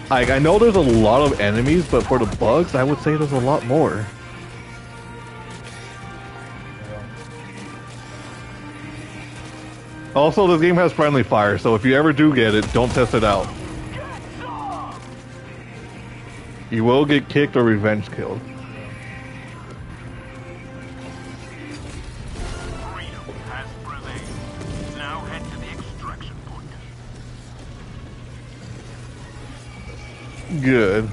Like, I know there's a lot of enemies, but for the bugs, I would say there's a lot more. Also, this game has friendly fire, so if you ever do get it, don't test it out. You will get kicked or revenge killed. Freedom has prevailed. Now head to the extraction point. Good.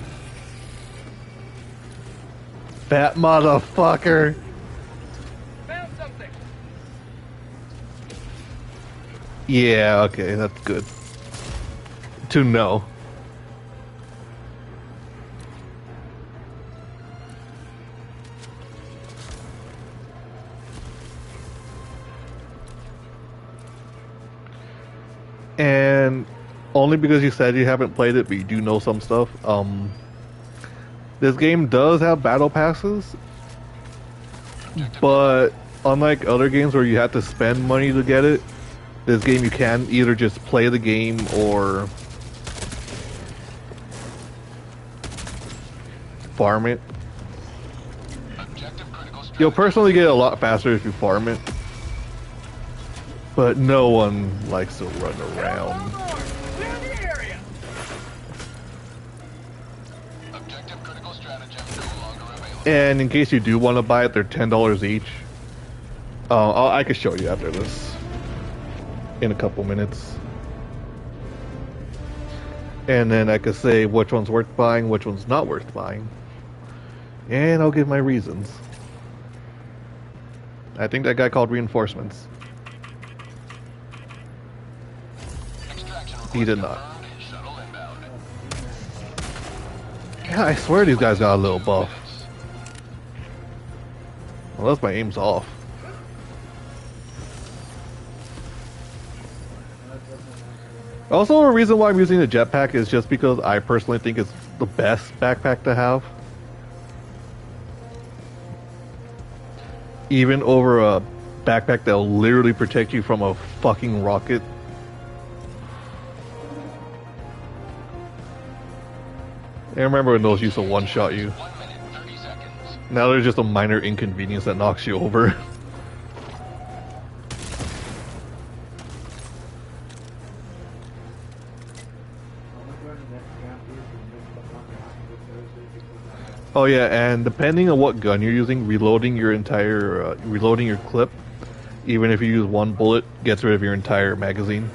Fat motherfucker. Found something! Yeah, okay, that's good to know. And only because you said you haven't played it, but you do know some stuff. This game does have battle passes, but unlike other games where you have to spend money to get it, this game you can either just play the game or farm it. Objective critical You'll personally get a lot faster if you farm it. But no one likes to run around. Clear the area. Objective critical stratagem no longer available. And in case you do want to buy it, they're $10 each. I can show you after this. In a couple minutes. And then I could say which one's worth buying, which one's not worth buying. And I'll give my reasons. I think that guy called reinforcements. Extraction He did not. confirmed. Shuttle inbound. Yeah, I swear these guys got a little buff. Unless my aim's off. Also, a reason why I'm using the jetpack is just because I personally think it's the best backpack to have. Even over a backpack that'll literally protect you from a fucking rocket. I remember when those used to one-shot you. 1 minute, 30 seconds. Now there's just a minor inconvenience that knocks you over. Oh yeah, and depending on what gun you're using, reloading your clip, even if you use one bullet, gets rid of your entire magazine.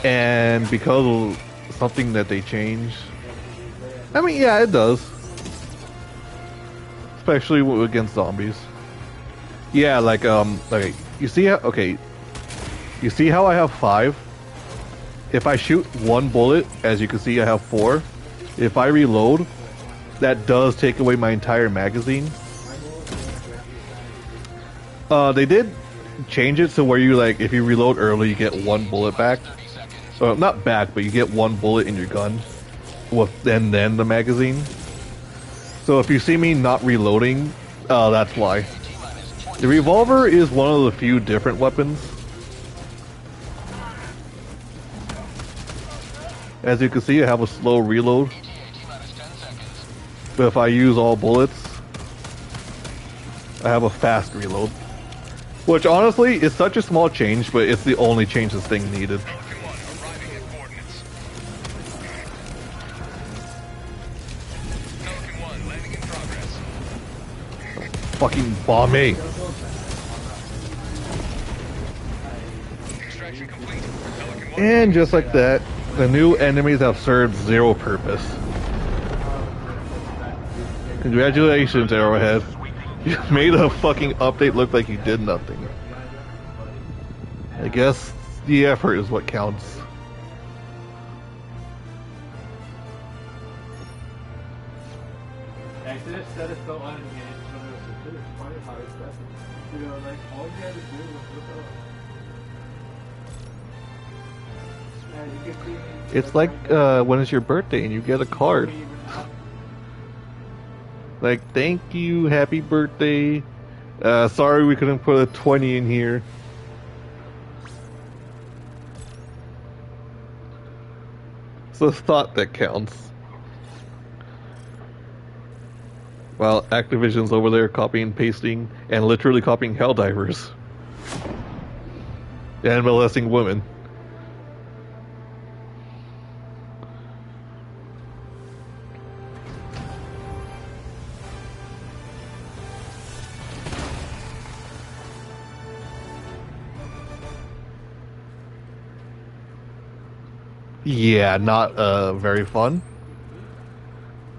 And because of something that they changed, I mean, yeah, it does. Especially against zombies. Yeah, like, you see how, okay, you see how I have 5? If I shoot one bullet, as you can see I have 4. If I reload, that does take away my entire magazine. They did change it so where you, like, if you reload early, you get 1 bullet back. Not back, but you get 1 bullet in your gun. And then the magazine. So if you see me not reloading, that's why. The revolver is one of the few different weapons. As you can see, I have a slow reload. But if I use all bullets, I have a fast reload. Which honestly is such a small change, but it's the only change this thing needed. Arriving at coordinates. Pelican 1 landing in progress. Fucking bomb me. Extraction complete. Pelican 1. And just like that, the new enemies have served zero purpose. Congratulations, Arrowhead. You made a fucking update look like you did nothing. I guess the effort is what counts. I should have said it so unengaged when it was it's funny how it's that. You know, like all you had to do was look up. And you can see It's like when it's your birthday and you get a card. Like, thank you, happy birthday. Sorry we couldn't put a 20 in here. It's the thought that counts. While Activision's over there copying and pasting and literally copying Helldivers. And molesting women. Yeah, not very fun.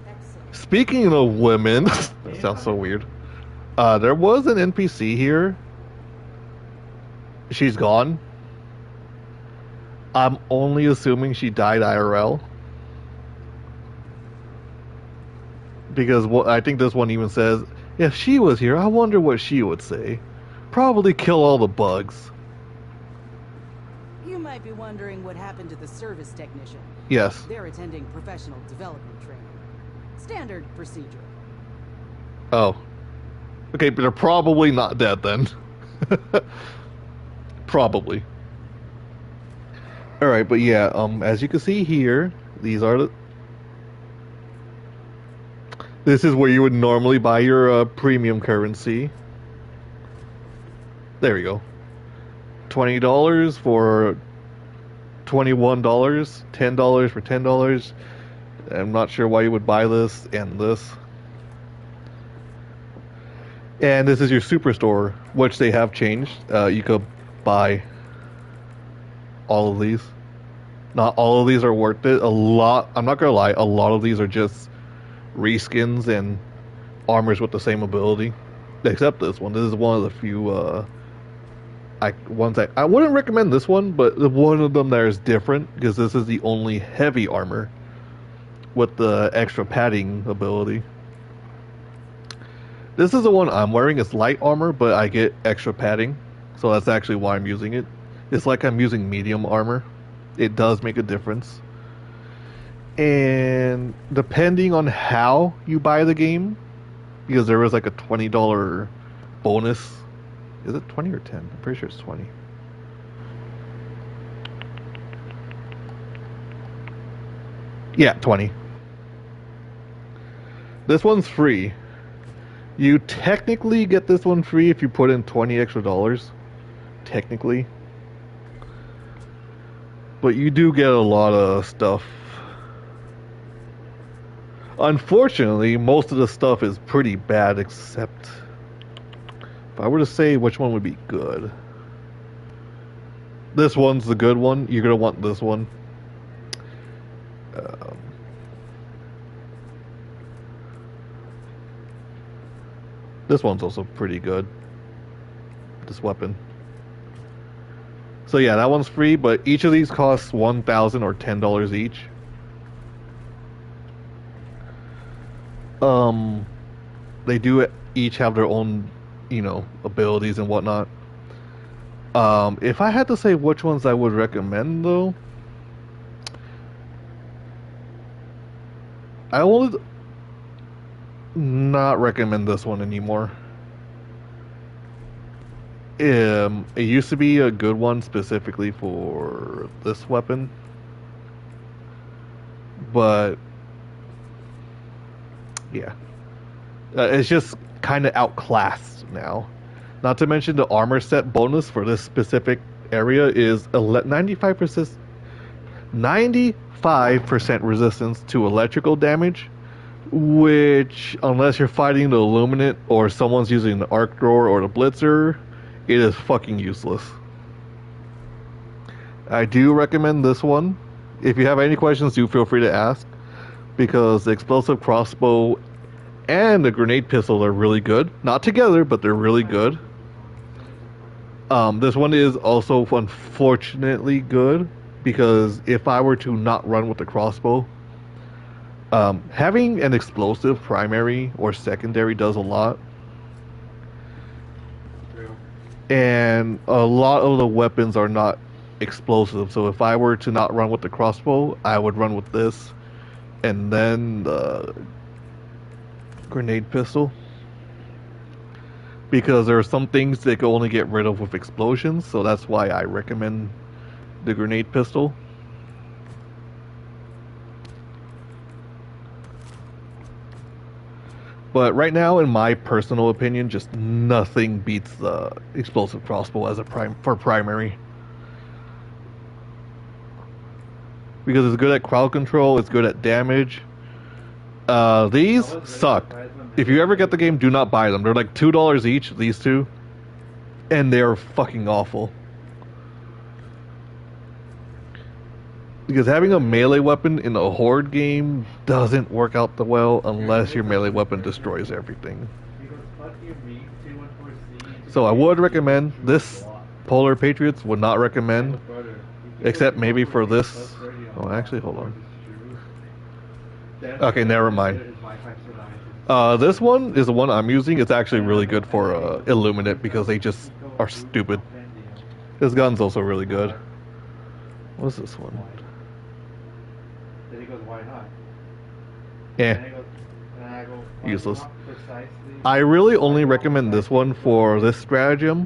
Excellent. Speaking of women, that sounds so weird. There was an NPC here. She's gone. I'm only assuming she died IRL. Because I think this one even says, if she was here, I wonder what she would say. Probably kill all the bugs. You might be wondering what happened to the service technician. Yes. They're attending professional development training. Standard procedure. Oh. Okay, but they're probably not dead then. Probably. Alright, but yeah, as you can see here, These are the... This is where you would normally buy your premium currency. There we go. $20 for $21, $10 for $10. I'm not sure why you would buy this and this. And this is your superstore, which they have changed. You could buy all of these. Not all of these are worth it. A lot, I'm not gonna lie, a lot of these are just reskins and armors with the same ability. Except this one. This is one of the few ones I wouldn't recommend this one, but one of them there is different because this is the only heavy armor with the extra padding ability. This is the one I'm wearing. It's light armor, but I get extra padding, so that's actually why I'm using it. It's like I'm using medium armor. It does make a difference. And depending on how you buy the game, because there was like a $20 bonus. Is it 20 or 10? I'm pretty sure it's 20. Yeah, 20. This one's free. You technically get this one free if you put in $20 extra. Technically. But you do get a lot of stuff. Unfortunately, most of the stuff is pretty bad, except... If I were to say which one would be good... This one's the good one. You're going to want this one. This one's also pretty good. This weapon. So yeah, that one's free, but each of these costs $1,000 or $10 each. They do each have their own, you know, abilities and whatnot. If I had to say which ones I would recommend, though, I would not recommend this one anymore. It used to be a good one specifically for this weapon, but yeah, it's just kind of outclassed now. Not to mention the armor set bonus for this specific area is 95% resistance to electrical damage, which, unless you're fighting the Illuminate or someone's using the Arc Thrower or the Blitzer, it is fucking useless. I do recommend this one. If you have any questions, do feel free to ask, because the explosive crossbow and the grenade pistol are really good. Not together, but they're really good. This one is also unfortunately good, because if I were to not run with the crossbow, having an explosive primary or secondary does a lot. And a lot of the weapons are not explosive, so if I were to not run with the crossbow, I would run with this and then the grenade pistol, because there are some things that can only get rid of with explosions, so that's why I recommend the grenade pistol. But right now, in my personal opinion, just nothing beats the explosive crossbow as a primary. Because it's good at crowd control, it's good at damage. These suck. If you ever get the game, do not buy them. They're like $2 each, these two. And they're fucking awful. Because having a melee weapon in a horde game doesn't work out that well unless your melee weapon destroys everything. So I would recommend this. Polar Patriots would not recommend, except maybe for this. Oh, actually, hold on. Okay, never mind. This one is the one I'm using. It's actually really good for Illuminate because they just are stupid. This gun's also really good. What's this one? Yeah. Useless. I really only recommend this one for this stratagem,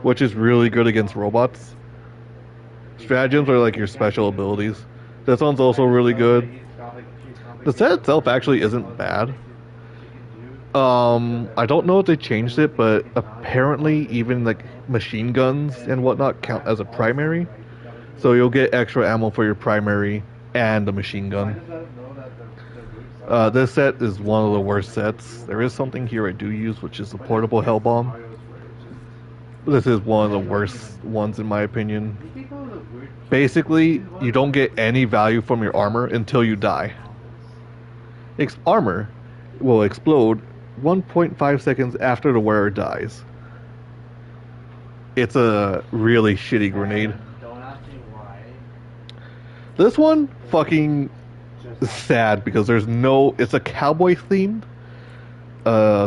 which is really good against robots. Stratagems are like your special abilities. This one's also really good. The set itself actually isn't bad. I don't know if they changed it, but apparently even like machine guns and whatnot count as a primary. So you'll get extra ammo for your primary and the machine gun. This set is one of the worst sets. There is something here I do use, which is the portable hell bomb. This is one of the worst ones in my opinion. Basically, you don't get any value from your armor until you die. Armor will explode 1.5 seconds after the wearer dies. It's a really shitty grenade. Don't ask me why. This one fucking is sad because there's no. It's a cowboy themed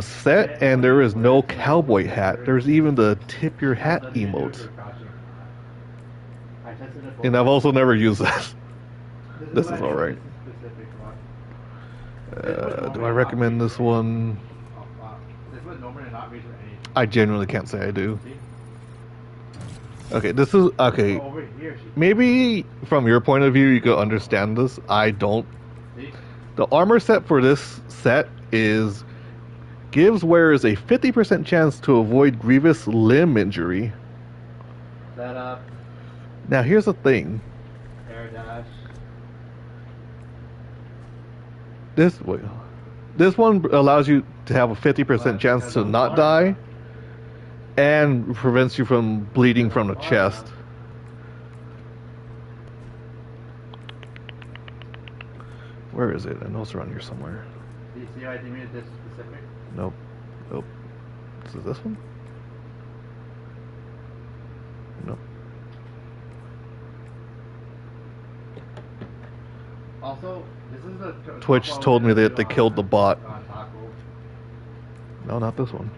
set, and there is no cowboy hat. There's even the tip your hat emote, and I've also never used that. This is all right. Do I recommend this one? I genuinely can't say I do. Okay, this is okay. Maybe from your point of view, you could understand this. I don't. The armor set for this set gives wearers a 50% chance to avoid grievous limb injury. Set up. Now, here's the thing. Air dash. This one allows you to have a 50% chance to not die, and prevents you from bleeding from the chest. Where is it? I know it's around here somewhere. Do you see why I didn't mean this specific? Nope. Nope. Is it this one? Nope. Also, this is the Twitch told me that they killed the bot. No, not this one.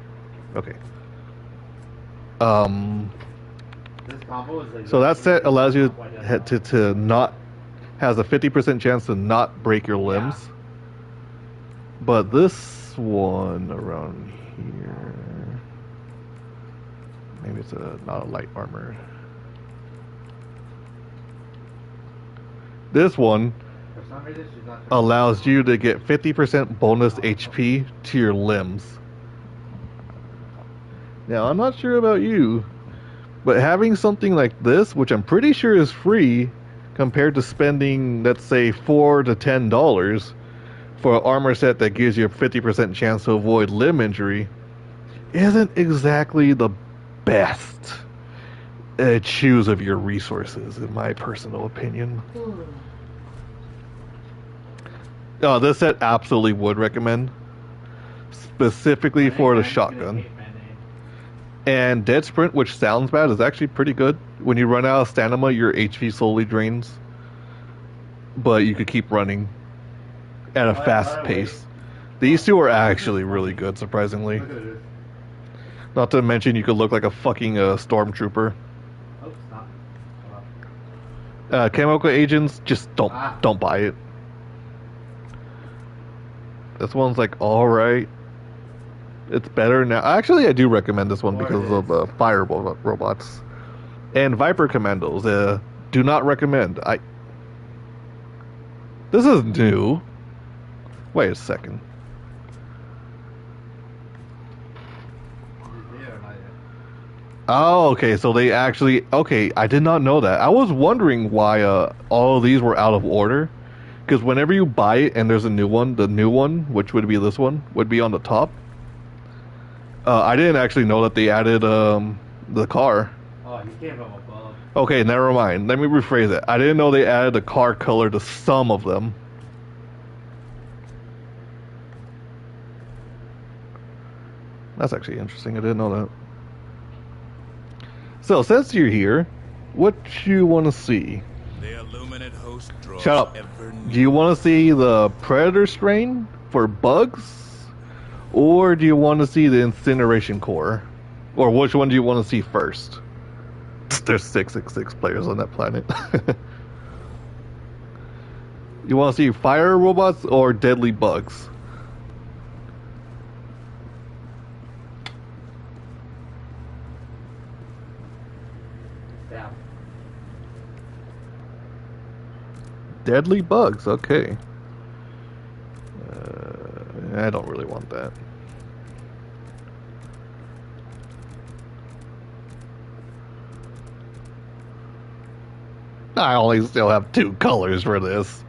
Okay. This combo is like So that set allows you to not has a 50% chance to not break your limbs. But this one around here, maybe it's not a light armor. This one for some reason she's not allows you to get 50% bonus HP to your limbs. Now, I'm not sure about you, but having something like this, which I'm pretty sure is free, compared to spending, let's say, $4 to $10 for an armor set that gives you a 50% chance to avoid limb injury, isn't exactly the best choose of your resources, in my personal opinion. This set absolutely would recommend, specifically for the shotgun. And Dead Sprint, which sounds bad, is actually pretty good. When you run out of stamina, your HP slowly drains. But you could keep running at a fast pace. These two are actually really good, surprisingly. Not to mention, you could look like a fucking stormtrooper. Chemical agents, just don't buy it. This one's like alright. It's better now. Actually, I do recommend this one because of the fire robots. And Viper Commandos. Do not recommend. This is new. Wait a second. Oh, okay. So they actually... Okay, I did not know that. I was wondering why all of these were out of order. Because whenever you buy it and there's a new one, the new one, which would be this one, would be on the top. I didn't actually know that they added the car. Oh, he came from above. Okay, never mind. Let me rephrase it. I didn't know they added the car color to some of them. That's actually interesting. I didn't know that. So, since you're here, what do you want to see? The Illuminate host draws Shut up. ever Do you want to see the Predator strain for bugs? Or do you want to see the Incineration Core? Or which one do you want to see first? There's 666 players on that planet. You want to see fire robots or deadly bugs? Yeah. Deadly bugs, okay. I don't really want that. I only still have 2 colors for this.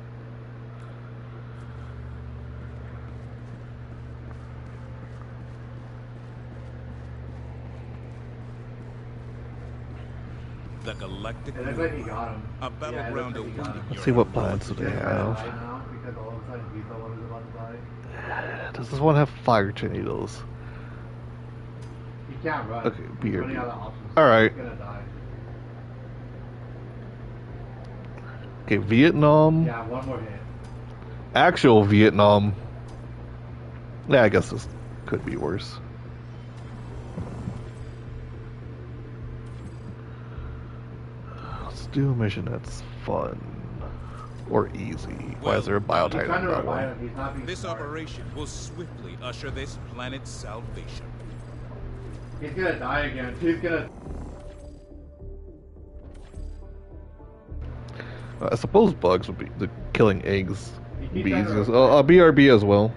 The Galactic It looks like he got him. A Yeah, battleground it looks like he got him. awaiting Let's your see what approach. planets do they He's gonna have. die now because all of a sudden he's the one who's about to die. Does this one have fire tornadoes? He can't run. Okay, He's BRB. running out of options. Alright. He's gonna die. Okay, Vietnam. Yeah, one more hit. Actual Vietnam. Yeah, I guess this could be worse. Let's do a mission that's fun. Or easy. Why is there a He's biotitan trying on to that revive one? him. He's not being This smart. operation will swiftly usher this planet's salvation. He's gonna die again. He's gonna. I suppose bugs would be the killing eggs. He Would keeps be trying to easiest. revive. BRB as well.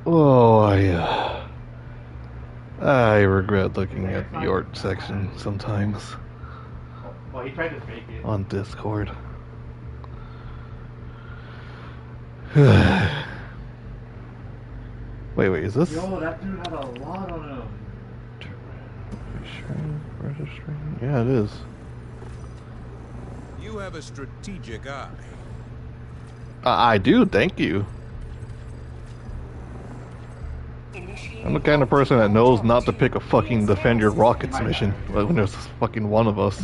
Oh, I regret looking at the art section sometimes Well, he tried to fake it. on Discord. Wait, is this? Yo, that dude had a lot on him. Registering? Yeah, it is. You have a strategic eye. I do, thank you. I'm the kind of person that knows not to pick a fucking defend your rockets mission when there's fucking one of us.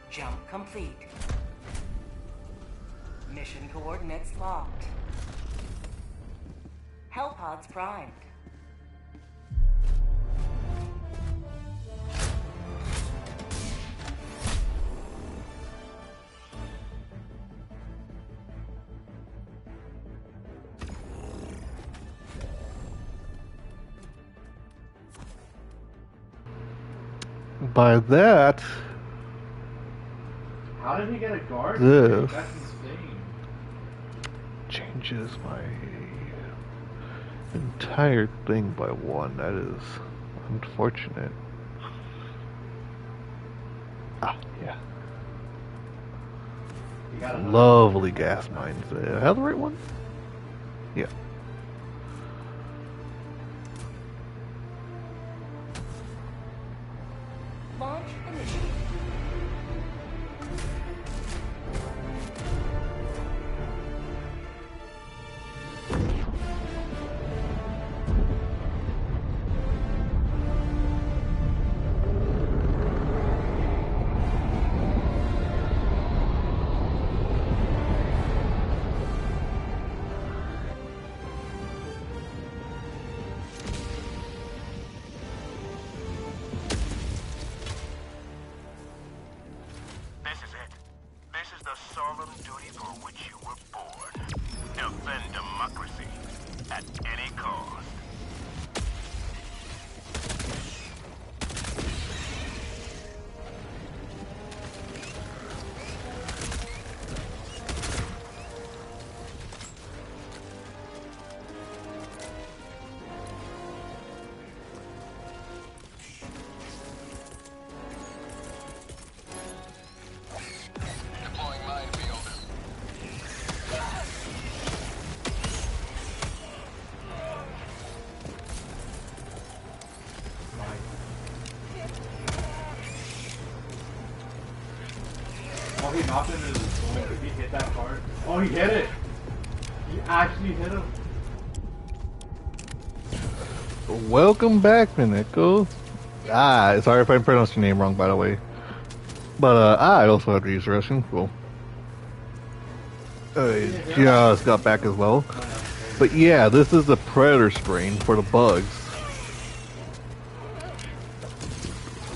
Jump complete. Mission coordinates locked. Hellpods primed. by that, How did he get a guard? This. That's insane. changes my entire thing by one. That is unfortunate. Ah, yeah. You got a Lovely gas mines. Did I have the right one? Yeah. Launch initiated. This is it. This is the solemn duty for which you were born. Defend democracy at any cost. Deploying minefield. Oh, he knocked him into the soul. If he hit that hard. Oh, he hit it! He actually hit him. Welcome back, Mineko. Ah, sorry if I pronounced your name wrong, by the way. But I also have to use Russian. Cool. I just got back as well. But yeah, this is the Predator strain for the bugs.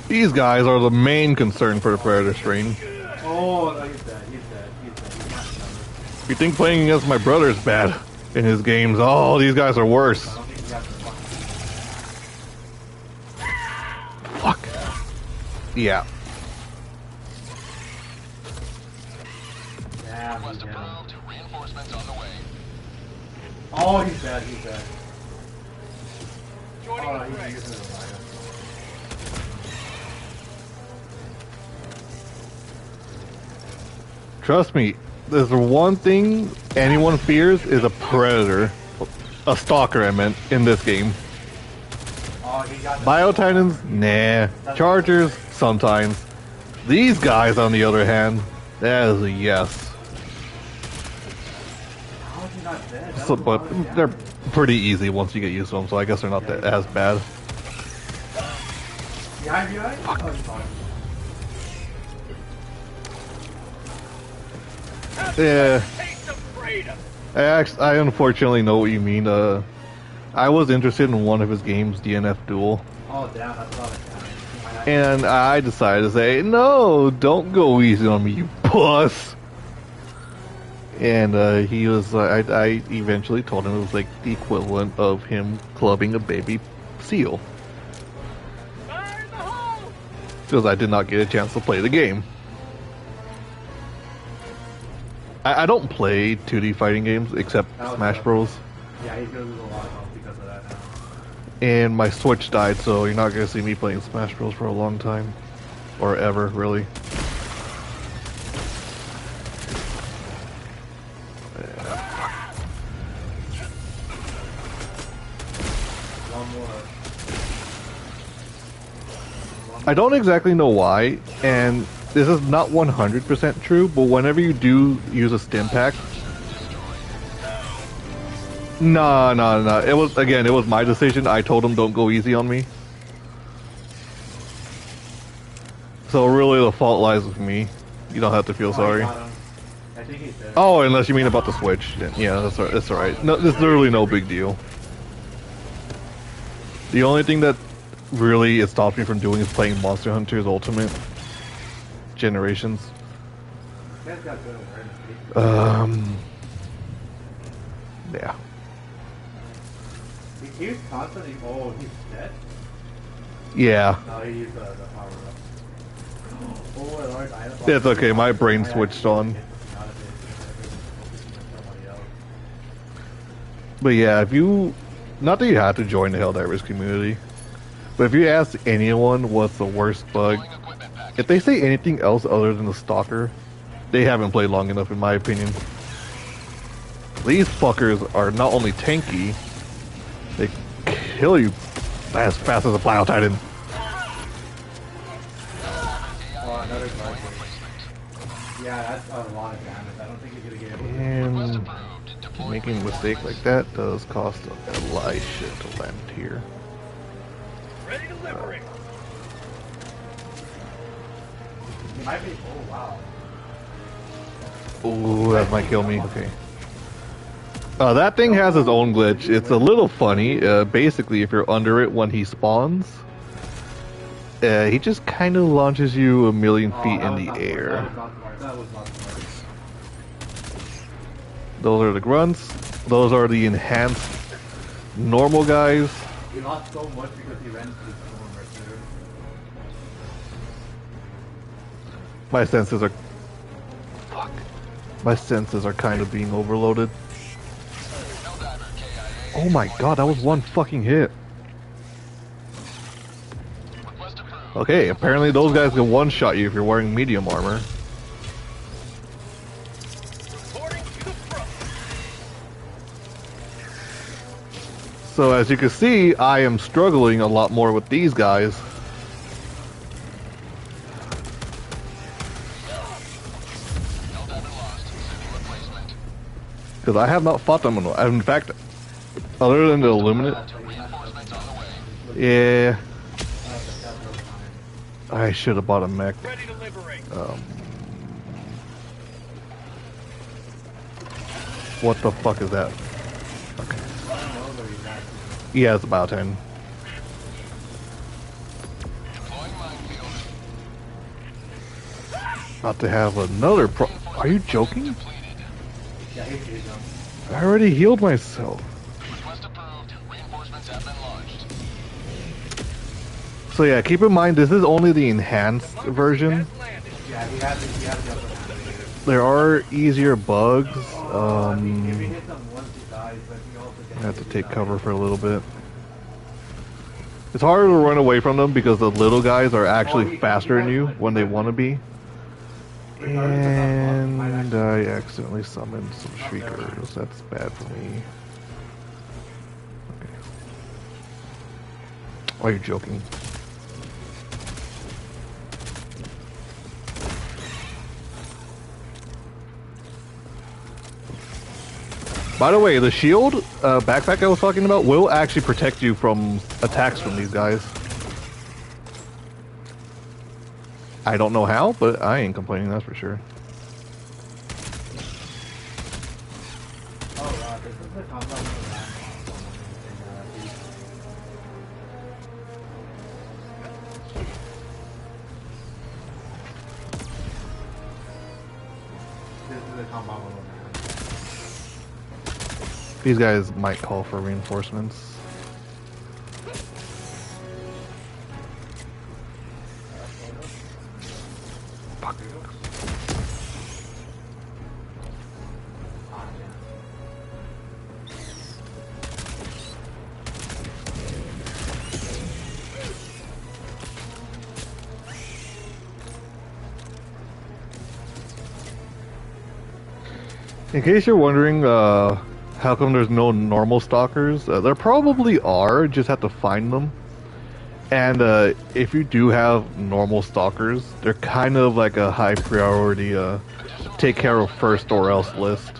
These guys are the main concern for the Predator strain. Oh, no, he's dead. He's dead. He's dead. He's not covered. You think playing against my brother is bad in his games? Oh, these guys are worse. I don't think he got the fucking. Fuck. Yeah. Yeah, he's Request dead. approved. Reinforcements on the way. Oh, he's dead. He's dead. Joining Oh, the he's fray. using the fire. Trust me, there's the one thing anyone fears is a predator. A stalker, I meant, in this game. Oh, he got the. Biotitans? Nah. Chargers? Sometimes. These guys, on the other hand, that is a yes. How is he not dead? That So, was a but lot of they're damage. pretty easy once you get used to them, so I guess they're not that as bad. Behind you, right? Oh, he's fine. Yeah. Taste of freedom. I unfortunately know what you mean. I was interested in one of his games, DNF Duel. Oh, damn, that's a lot of damage. He might not- And I decided to say, no, don't go easy on me, you puss. And he was, I eventually told him it was like the equivalent of him clubbing a baby seal. Fire in the hole. Because I did not get a chance to play the game. I don't play 2D fighting games except That was Smash rough. Bros. Yeah, he's gonna lose a lot of health because of that now. And my Switch died, so you're not going to see me playing Smash Bros. For a long time. Or ever, really. One more. I don't exactly know why, and this is not 100% true, but whenever you do use a stim pack... No. It was my decision. I told him don't go easy on me. So really the fault lies with me. You don't have to feel sorry. Oh, I got him. I think he's dead. Oh, unless you mean about the Switch. Then yeah, that's alright. No, it's literally no big deal. The only thing that really it stopped me from doing is playing Monster Hunter's Ultimate Generations. This guy's got good awareness. Yeah. He was constantly. Oh, he's dead? Yeah. No, he used the power up. Oh, Lord, I don't It's okay, my brain switched on. But yeah, if you... Not that you have to join the Helldivers community, but if you ask anyone what's the worst bug, if they say anything else other than the Stalker, they haven't played long enough in my opinion. These fuckers are not only tanky, they kill you as fast as a Plio Titan. Oh, another guard. Yeah, that's a lot of damage. I don't think you're gonna get able to. And making a mistake like that does cost a lot of shit to land here. Ready to liberate. It might be. Oh, wow. Ooh, that might kill me. Okay. That thing has its own glitch. It's a little funny. Basically, if you're under it when he spawns, he just kind of launches you a million feet in the air. That was not smart. Those are the grunts. Those are the enhanced normal guys. We lost so much because he ran into the storm right there. My senses are... Fuck. My senses are kind of being overloaded. Oh my god, that was one fucking hit. Okay, apparently those guys can one-shot you if you're wearing medium armor. Reporting to the front. So as you can see, I am struggling a lot more with these guys. Because I have not fought them in fact, other than the Illuminate. Yeah. I should have bought a mech. Ready to liberate. What the fuck is that? Okay. Yeah, it's about 10. About to have another Are you joking? Yeah, he did them. I already healed myself. So yeah, keep in mind this is only the enhanced version. Has landed. Yeah, he had the upper hand. There are easier bugs. If he hits them once he dies, but he also I gets have to take cover for a little bit. It's harder to run away from them because the little guys are actually faster than you when they want to be. And I accidentally summoned some shriekers. That's bad for me. Okay. Are you joking? By the way, the shield backpack I was talking about will actually protect you from attacks from these guys. I don't know how, but I ain't complaining, that's for sure. Oh, wow, this is the combat of the This is the combat of the These guys might call for reinforcements. Fuck. In case you're wondering, how come there's no normal stalkers? There probably are, just have to find them. And if you do have normal stalkers, they're kind of like a high priority take care of first or else list.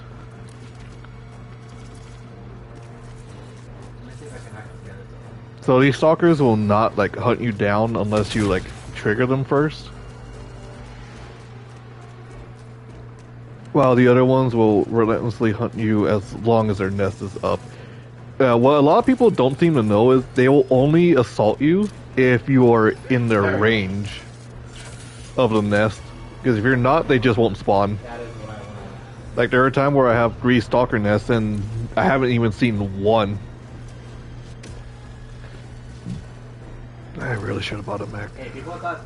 So these stalkers will not like hunt you down unless you like trigger them first. While the other ones will relentlessly hunt you as long as their nest is up. What a lot of people don't seem to know is they will only assault you if you are in their range of the nest. Because if you're not, they just won't spawn. That is what I want. Like there are times where I have 3 stalker nests and I haven't even seen one. I really should have bought a mech. Hey, people thought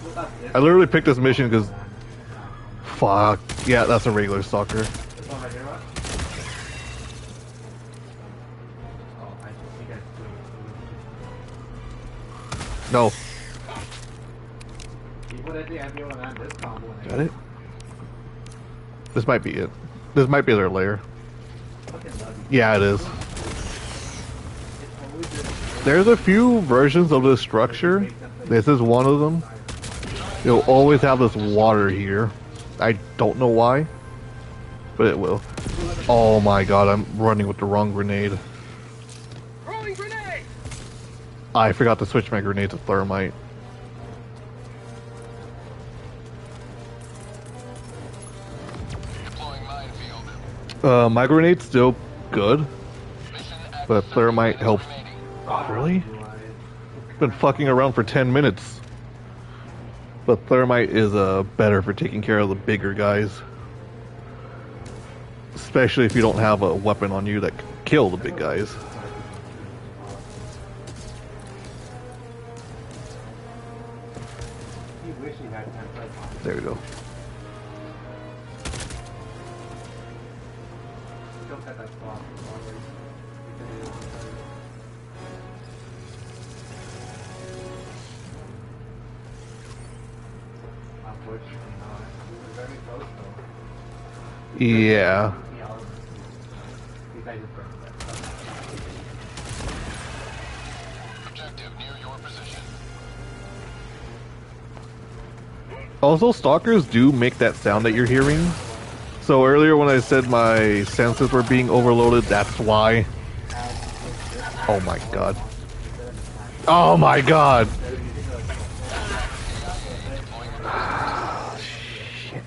this I literally picked this mission because... Fuck. Yeah, that's a regular stalker. this one right here, what? Oh, I think I No. people that they have you on this combo. Got it? This might be it. This might be their lair. Fucking love you. Yeah, it is. It's always this. There's a few versions of this structure. This is one of them. You'll always have this water here. I don't know why, but it will. Oh my god, I'm running with the wrong grenade. Throwing grenade! I forgot to switch my grenade to thermite. Deploying minefield. My grenade's still good, Mission but active thermite seconds helps. remaining. Oh, really? Been fucking around for 10 minutes. But thermite is better for taking care of the bigger guys. Especially if you don't have a weapon on you that can kill the big guys. You wish you had templates on. There we go. Don't cut that cloth. Unfortunately not. We were very close though. Yeah. The elements. These guys just burned that. Objective near your position. Also, stalkers do make that sound that you're hearing. So earlier when I said my senses were being overloaded, that's why. Oh my god. Oh my god! Shit.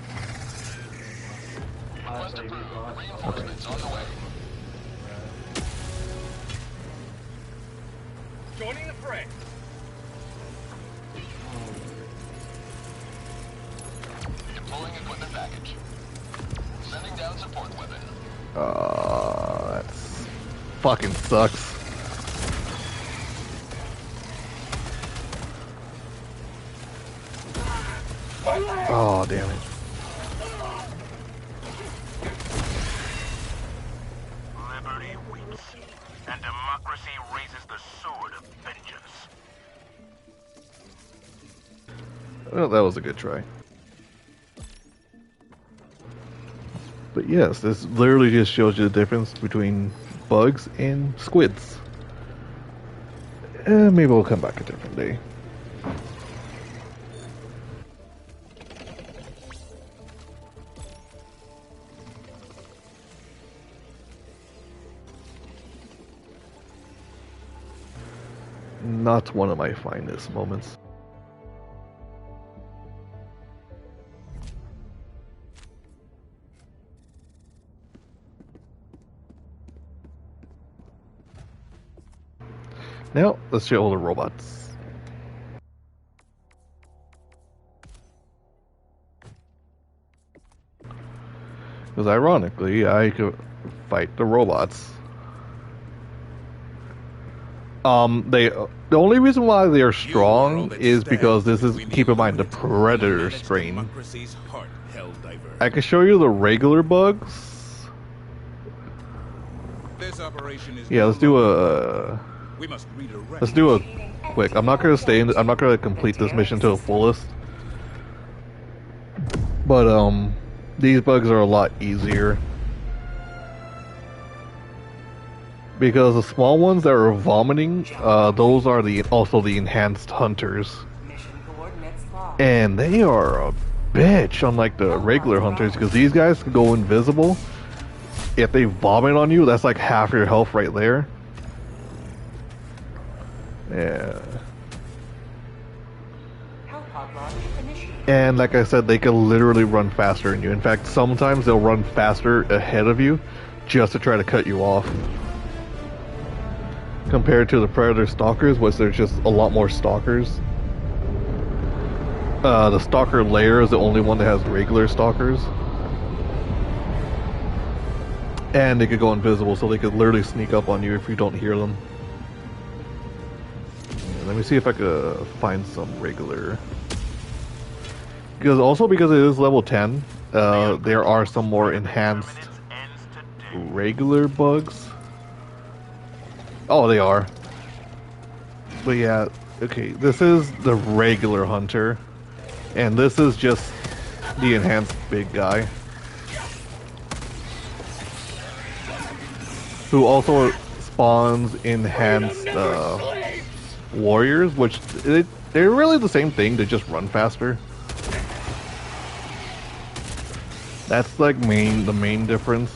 Request approved. Reinforcements on the way. Joining the fray. Deploying equipment package. Sending down support weapon. That's fucking sucks. Oh, damn it. Liberty weeps, and democracy raises the sword of vengeance. Well, that was a good try. But yes, this literally just shows you the difference between bugs and squids. Maybe we'll come back a different day. Not one of my finest moments. Now, let's show all the robots. Because ironically, I could fight the robots. The only reason why they are strong is because this is, keep in mind, the Predator strain. Democracy's heart held diverse. I can show you the regular bugs. This operation is Yeah, let's do a. We must redirect. Let's do a quick. I'm not gonna stay in. I'm not gonna complete this mission to the fullest. But these bugs are a lot easier because the small ones that are vomiting, those are also the enhanced hunters, and they are a bitch unlike the regular hunters because these guys can go invisible. If they vomit on you, that's like half your health right there. Yeah. And like I said, they can literally run faster than you. In fact, sometimes they'll run faster ahead of you just to try to cut you off. Compared to the Predator Stalkers, which there's just a lot more stalkers. The Stalker layer is the only one that has regular stalkers. And they could go invisible, so they could literally sneak up on you if you don't hear them. Let me see if I could find some regular. Because it is level 10, there are some more enhanced regular bugs. Oh, they are. But yeah, okay, this is the regular hunter, and this is just the enhanced big guy, who also spawns enhanced warriors, which they're really the same thing, they just run faster. That's like the main difference.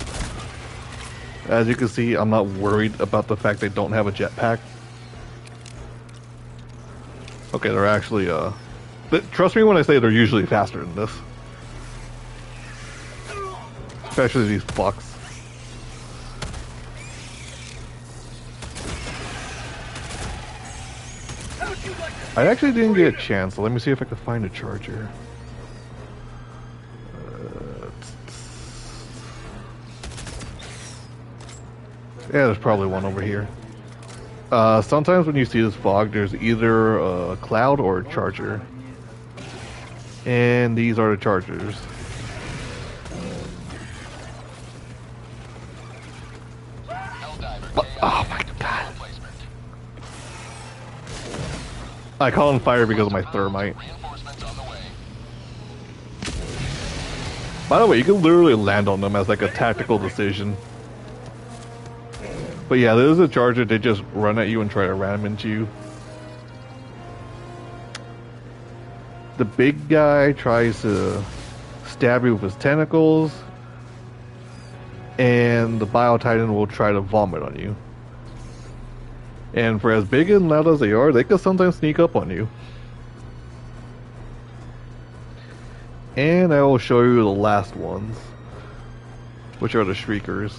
As you can see, I'm not worried about the fact they don't have a jetpack. Okay, they're actually trust me when I say they're usually faster than this. Especially these fucks. I actually didn't get a chance, so let me see if I can find a charger. Yeah, there's probably one over here. Sometimes when you see this fog, there's either a cloud or a charger. And these are the chargers. Oh my god. I call them fire because of my thermite. By the way, you can literally land on them as like a tactical decision. But yeah, there's a charger, they just run at you and try to ram into you. The big guy tries to stab you with his tentacles, and the Biotitan will try to vomit on you. And for as big and loud as they are, they can sometimes sneak up on you. And I will show you the last ones, which are the Shriekers.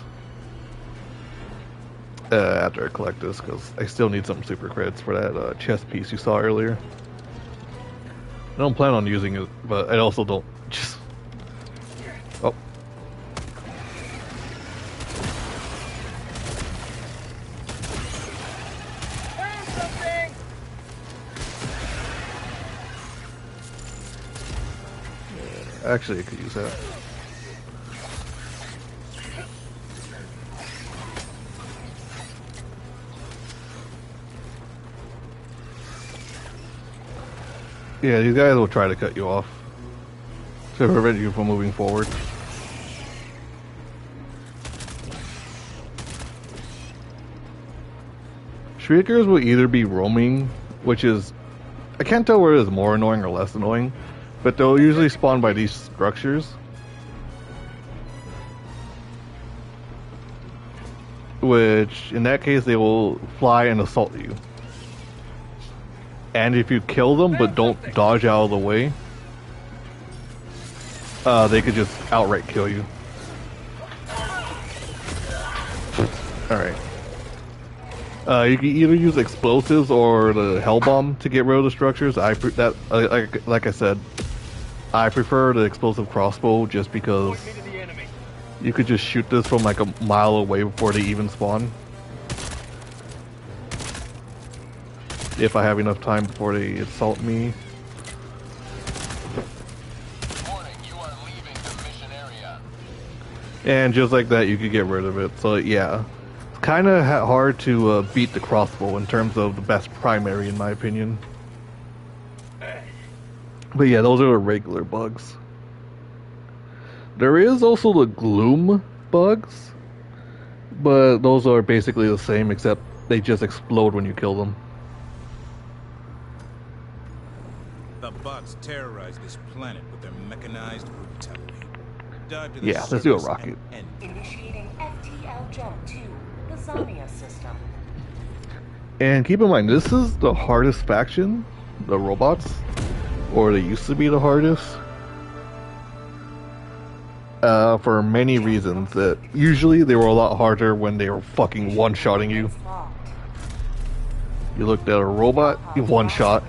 After I collect this, because I still need some super credits for that chest piece you saw earlier. I don't plan on using it, but I also don't just... Oh. Actually, I could use that. Yeah, these guys will try to cut you off to prevent you from moving forward. Shriekers will either be roaming, which is... I can't tell whether it's more annoying or less annoying, but they'll usually spawn by these structures. Which, in that case, they will fly and assault you. And if you kill them but don't dodge out of the way, they could just outright kill you. Alright. You can either use explosives or the hell bomb to get rid of the structures. Like I said, I prefer the explosive crossbow just because you could just shoot this from like a mile away before they even spawn. If I have enough time before they assault me. Warning, you are leaving the mission area. And just like that, you could get rid of it. So yeah, it's kind of hard to beat the crossbow in terms of the best primary, in my opinion. But yeah, those are the regular bugs. There is also the gloom bugs, but those are basically the same, except they just explode when you kill them. The bots terrorize this planet with their mechanized brutality. Dive to the Yeah, let's do a surface rocket. and end Initiating FTL jump to the Zania system. And keep in mind, this is the hardest faction, the robots, or they used to be the hardest. For many reasons. That usually they were a lot harder when they were fucking one-shotting you. You looked at a robot, you one-shot.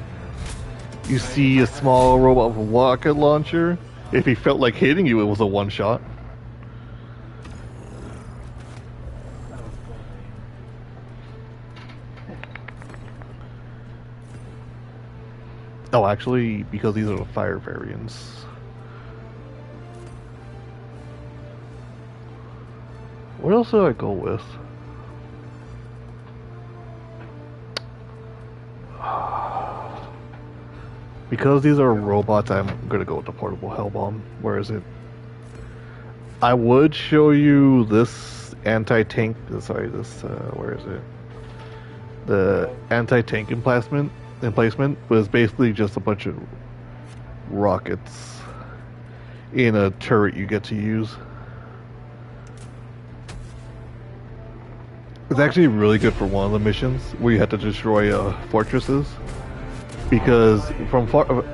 You see a small robot with a rocket launcher. If he felt like hitting you, it was a one-shot. Oh, actually, because these are the fire variants. What else did I go with? Because these are robots, I'm gonna go with the portable Hellbomb. Where is it? I would show you this anti-tank. Sorry, where is it? The anti-tank emplacement was basically just a bunch of rockets in a turret you get to use. It's actually really good for one of the missions where you have to destroy fortresses. Because from far...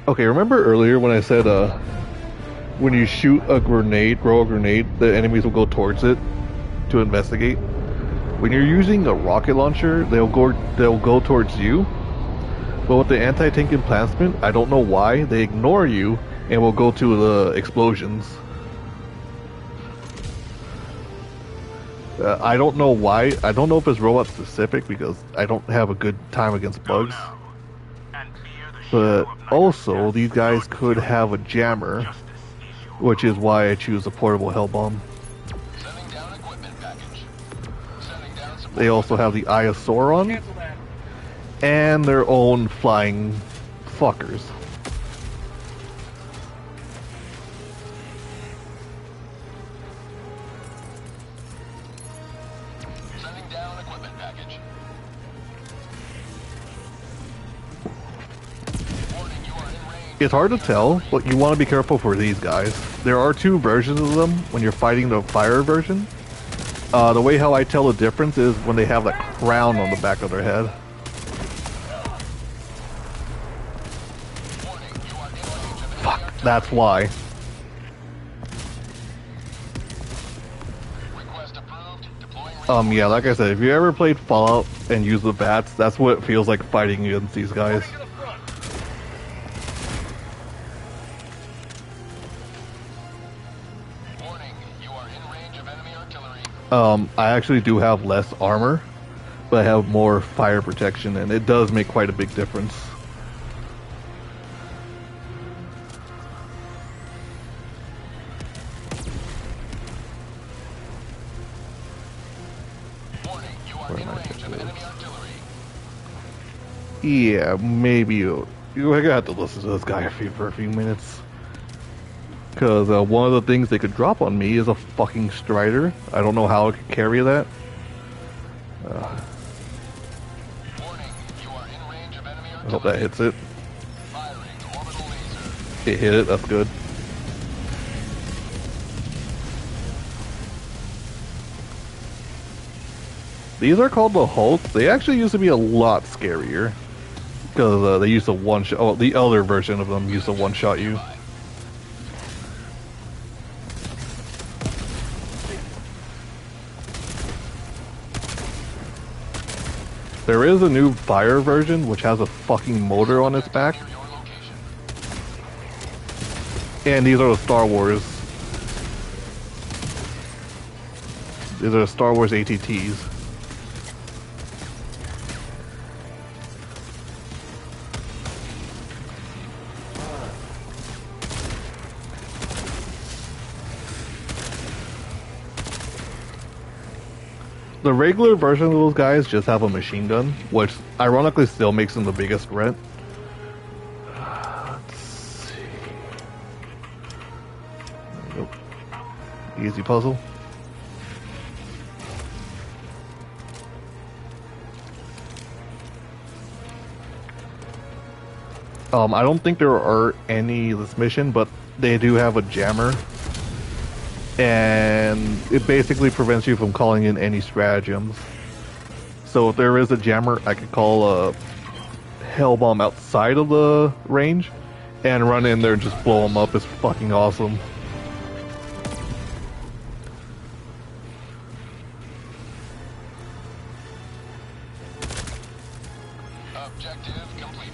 Okay, remember earlier when I said when you shoot a grenade, throw a grenade, the enemies will go towards it to investigate? When you're using a rocket launcher, they'll go towards you. But with the anti-tank emplacement, I don't know why, they ignore you and will go to the explosions. I don't know why. I don't know if it's robot specific because I don't have a good time against bugs. But also, these guys could have a jammer, which is why I choose a portable Hellbomb. They also have the Eye of Sauron and their own flying fuckers. It's hard to tell, but you want to be careful for these guys. There are two versions of them when you're fighting the fire version. The way how I tell the difference is when they have that crown on the back of their head. Fuck, that's why. Yeah, like I said, if you ever played Fallout and used the bats, that's what it feels like fighting against these guys. I actually do have less armor, but I have more fire protection, and it does make quite a big difference. Yeah, maybe you're gonna have to listen to this guy for a few minutes. Because one of the things they could drop on me is a fucking Strider. I don't know how I could carry that. I hope that hits it. It hit it, that's good. These are called the Hulk. They actually used to be a lot scarier. Because they used to one-shot... Oh, the other version of them used to one-shot you. There is a new fire version which has a fucking motor on its back. And these are the Star Wars. These are the Star Wars ATTs. The regular version of those guys just have a machine gun, which ironically still makes them the biggest threat. Let's see. Nope. Easy puzzle. I don't think there are any this mission, but they do have a jammer. And it basically prevents you from calling in any stratagems. So if there is a jammer, I could call a Hellbomb outside of the range and run in there and just blow them up. It's fucking awesome. Objective completed.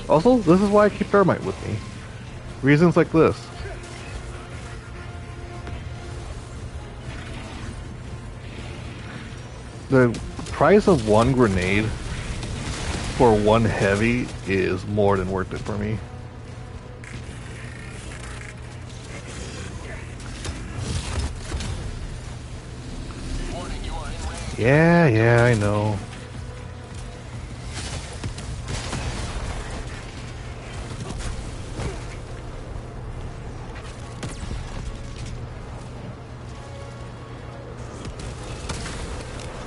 Also, this is why I keep Thermite with me. Reasons like this. The price of one grenade for one heavy is more than worth it for me. Yeah, I know.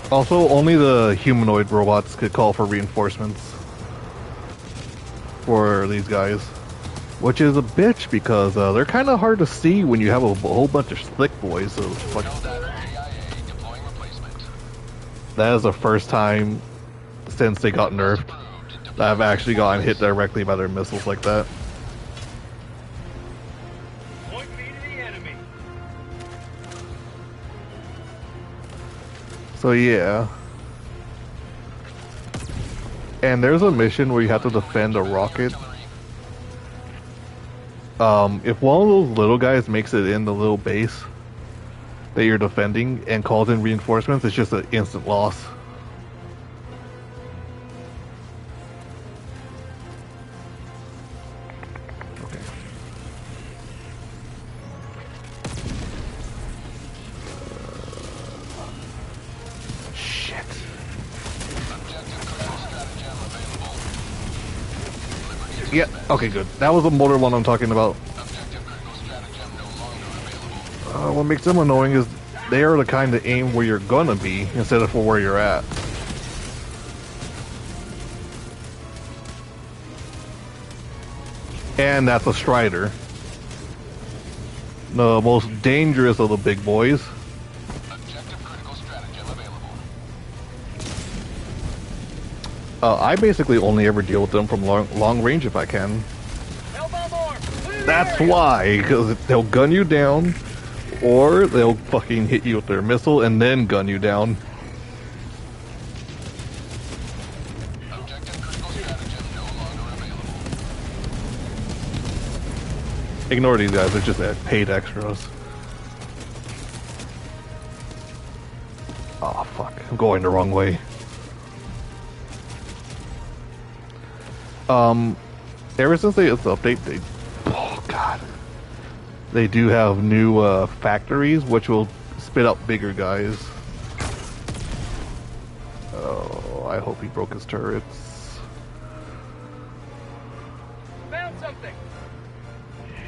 Also, only the humanoid robots could call for reinforcements for these guys. Which is a bitch because they're kind of hard to see when you have a whole bunch of slick boys. So like, that is the first time since they got nerfed that I've actually gotten hit directly by their missiles like that. Point me to the enemy. So yeah. And there's a mission where you have to defend a rocket. If one of those little guys makes it in the little base that you're defending and calls in reinforcements, it's just an instant loss. Okay. Shit. Yeah, okay, good. That was the motor one I'm talking about. What makes them annoying is they are the kind of aim where you're gonna be instead of for where you're at. And that's a Strider. The most dangerous of the big boys. I basically only ever deal with them from long range if I can. That's why, because they'll gun you down, or they'll fucking hit you with their missile and then gun you down. Ignore these guys, they're just paid extras. Oh fuck, I'm going the wrong way. Ever since this update, oh god, they do have new factories which will spit out bigger guys. Oh, I hope he broke his turrets. Found something.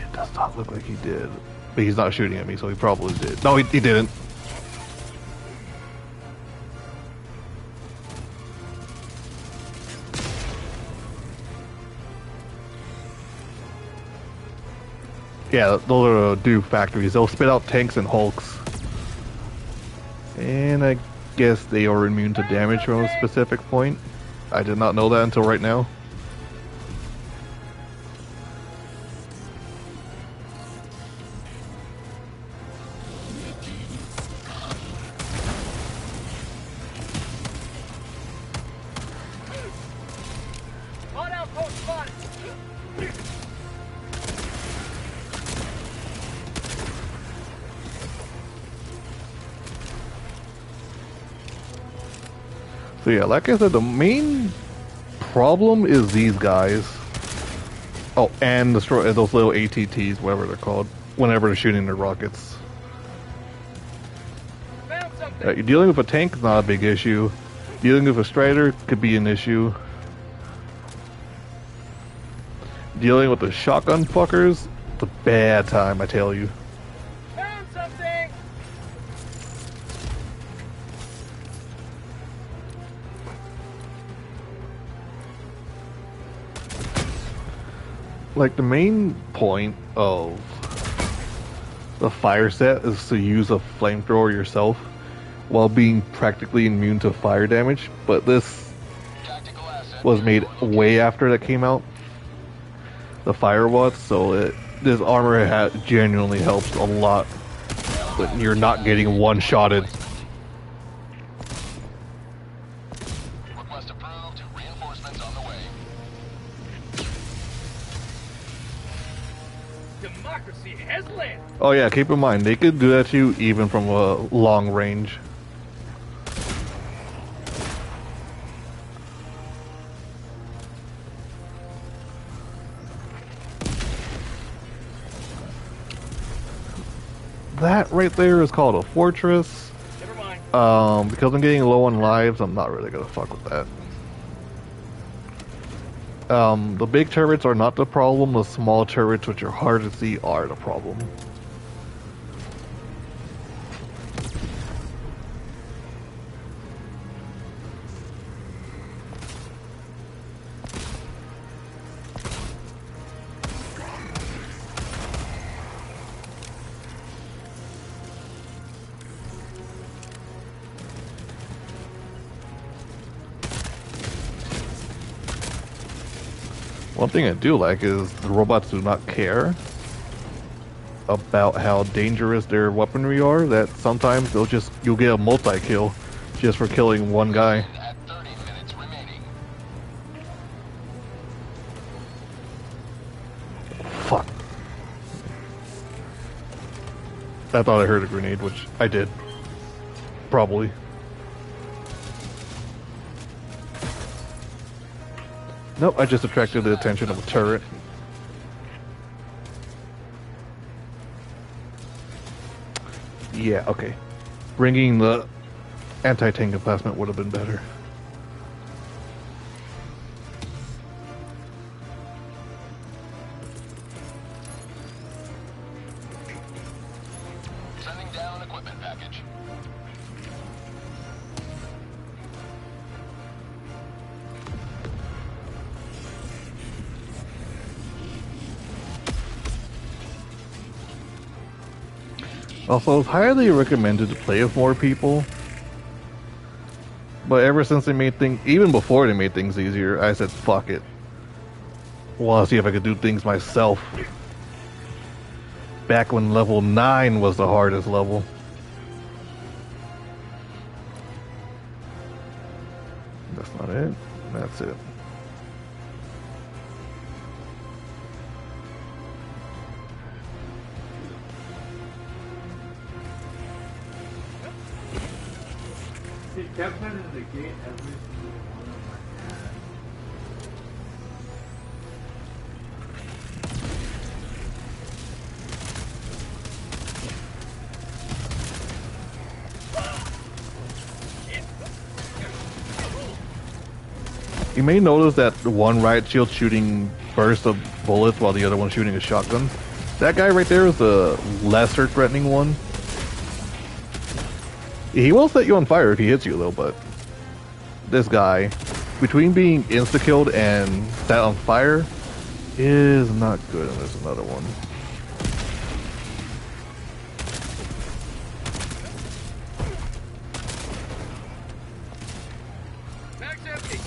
It does not look like he did, but he's not shooting at me, so he probably did. No, he didn't. Yeah, those are new factories. They'll spit out tanks and hulks. And I guess they are immune to damage from a specific point. I did not know that until right now. Hot outpost spotted. So yeah, like I said, the main problem is these guys. Oh, and destroy those little ATTs, whatever they're called, whenever they're shooting their rockets. Found something. You're dealing with a tank is not a big issue. Dealing with a Strider could be an issue. Dealing with the shotgun fuckers, it's a bad time, I tell you. Found something. Like, the main point of the fire set is to use a flamethrower yourself while being practically immune to fire damage, but this was made way after that came out, the fire was, so this armor genuinely helps a lot when you're not getting one-shotted. Request approved. Reinforcements on the way. Democracy has landed. Oh yeah, keep in mind, they could do that to you even from a long range. that right there is called a fortress. Never mind. Because I'm getting low on lives, I'm not really gonna fuck with that. The big turrets are not the problem. The small turrets, which are hard to see, are the problem. One thing I do like is the robots do not care about how dangerous their weaponry are, that sometimes you'll get a multi-kill just for killing one guy. At 30 minutes remaining. Fuck. I thought I heard a grenade, which I did. Probably. Nope, I just attracted the attention of a turret. Yeah, okay. Bringing the anti-tank emplacement would have been better. Sending down equipment package. Also, it's highly recommended to play with more people. But ever since they made things, even before they made things easier, I said, fuck it. Well, I'll see if I could do things myself. Back when level 9 was the hardest level. That's not it. That's it. He kept running the gate every single one of my ads. You may notice that the one riot shield shooting bursts of bullets while the other one's shooting a shotgun. That guy right there is the lesser threatening one. He will set you on fire if he hits you though, but this guy, between being insta-killed and set on fire, is not good. And there's another one. Mag's empty.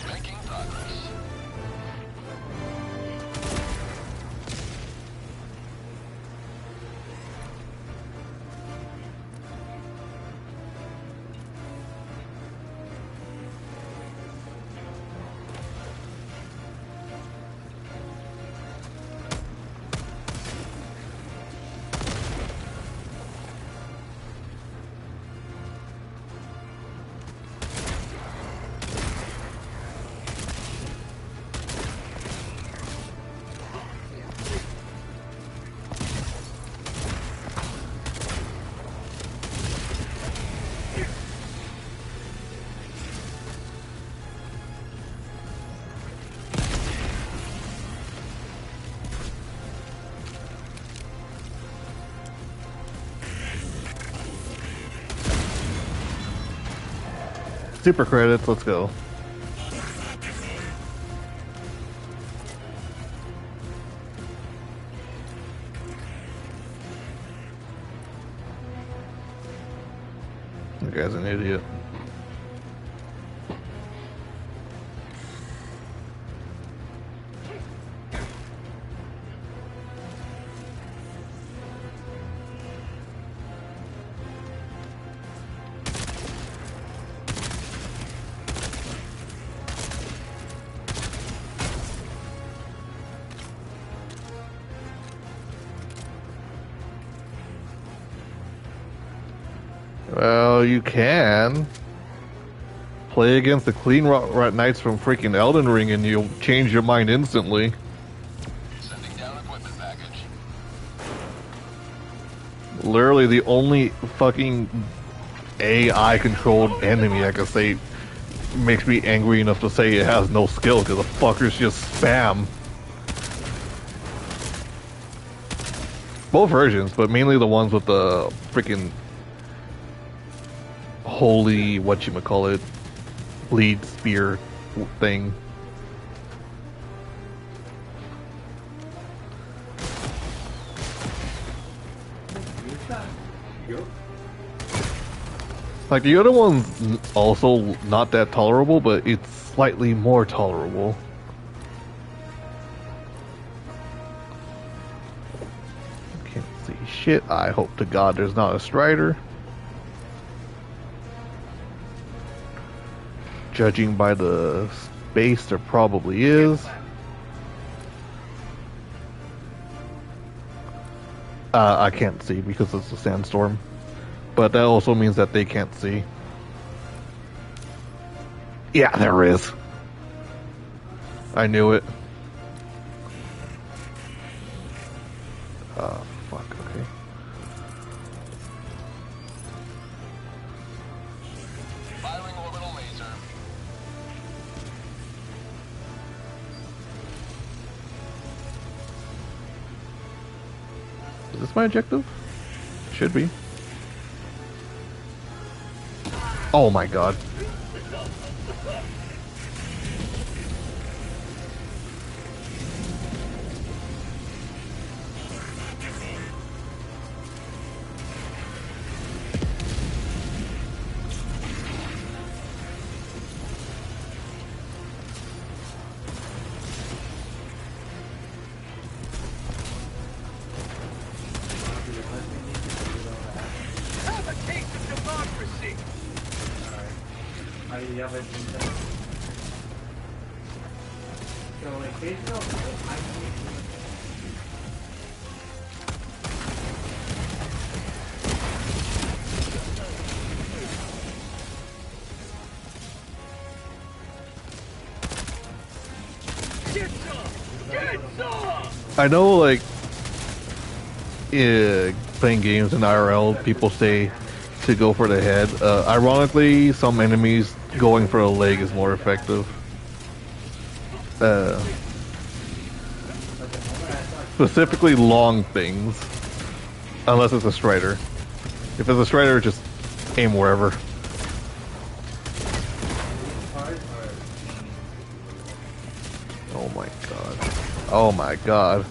Making progress. Super credits, let's go. That guy's an idiot. Well, you can play against the Clean Rat Knights from freaking Elden Ring and you'll change your mind instantly. Sending down equipment package. Literally the only fucking AI controlled enemy I can say makes me angry enough to say it has no skill because the fuckers just spam. Both versions, but mainly the ones with the freaking holy whatchamacallit lead spear thing. Like the other one's also not that tolerable, but it's slightly more tolerable. Can't see shit. I hope to God there's not a Strider. Judging by the space, there probably is. I can't see because it's a sandstorm. But that also means that they can't see. Yeah, there is. I knew it. Fuck, okay. Firing orbital laser. Is this my objective? Should be. Oh my god. Have a taste of democracy. You have a so like basically, I Get some. Get some. I know, like, playing games in IRL, people say to go for the head. Ironically, some enemies going for a leg is more effective. Specifically long things. Unless it's a Strider. If it's a Strider, just aim wherever. Oh my god. Oh my god.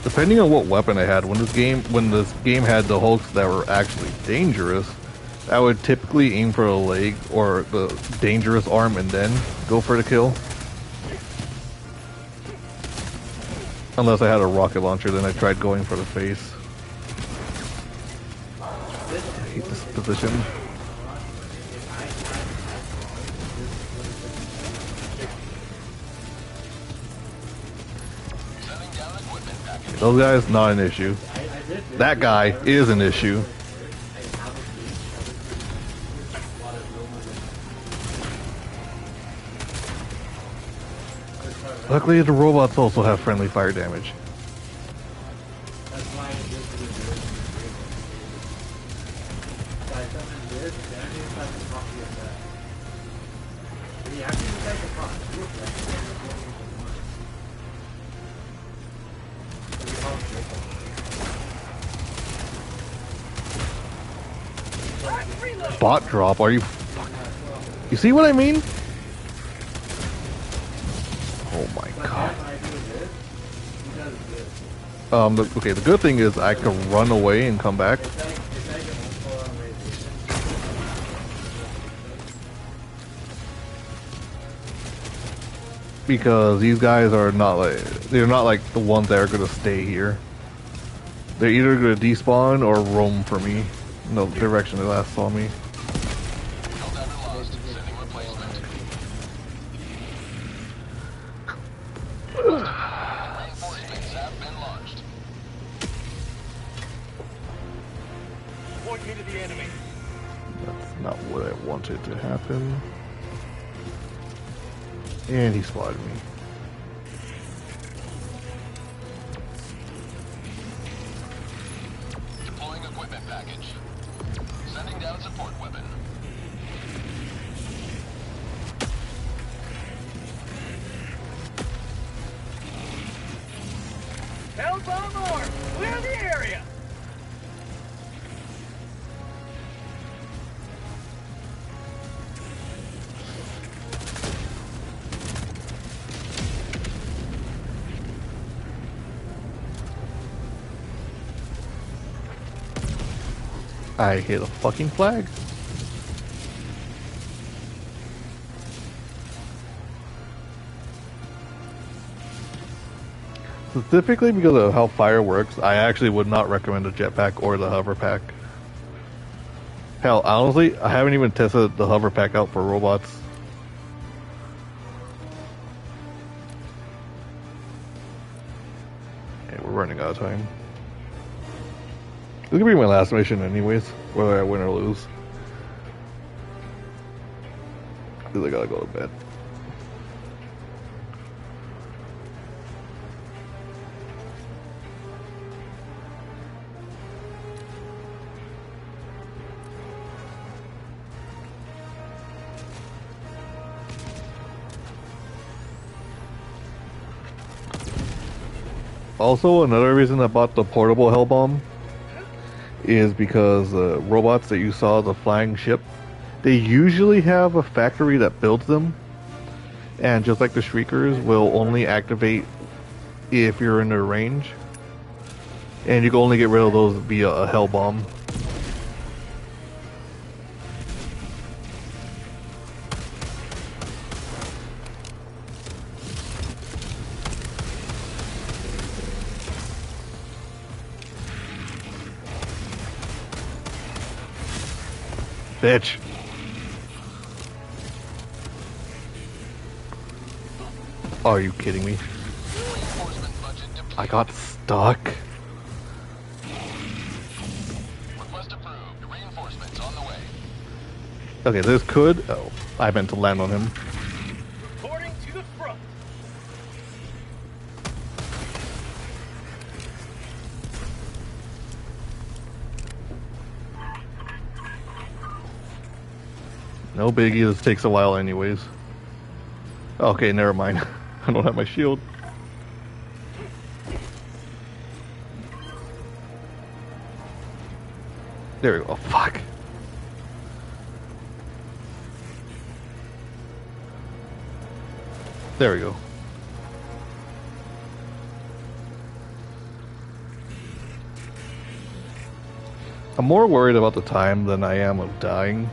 Depending on what weapon I had, when this game had the Hulks that were actually dangerous, I would typically aim for the leg or the dangerous arm and then go for the kill. Unless I had a rocket launcher, then I tried going for the face. I hate this position. Those guys, not an issue. That guy is an issue. Luckily, the robots also have friendly fire damage. Bot drop? Are you? You see what I mean? Oh my But god. if I do this, he does this. Okay, the good thing is I can run away and come back. It's like an full on radiation. Because these guys are not they're not like the ones that are gonna stay here. They're either gonna despawn or roam for me in the direction they last saw me. Helldiver lost. Sending replacement. Reinforcements have been launched. Point me to the enemy. That's not what I wanted to happen. And he spotted me. Deploying equipment package. Sending down support weapon. Hellbomb arm! Clear the area! I hit a fucking flag. Specifically because of how fire works, I actually would not recommend the jetpack or the hover pack. Hell, honestly, I haven't even tested the hover pack out for robots. Okay, we're running out of time. This could be my last mission anyways, whether I win or lose. Because I gotta go to bed. Also, another reason I bought the portable Hellbomb is because the robots that you saw, the flying ship, they usually have a factory that builds them, and just like the Shriekers, will only activate if you're in their range, and you can only get rid of those via a Hellbomb. Bitch. Are you kidding me? Reinforcement budget depleted. I got stuck. Request approved. Reinforcements on the way. Okay, this could... Oh, I meant to land on him. Reporting to the front. No biggie, this takes a while anyways. Okay, never mind. I don't have my shield. There we go. Oh, fuck. There we go. I'm more worried about the time than I am of dying.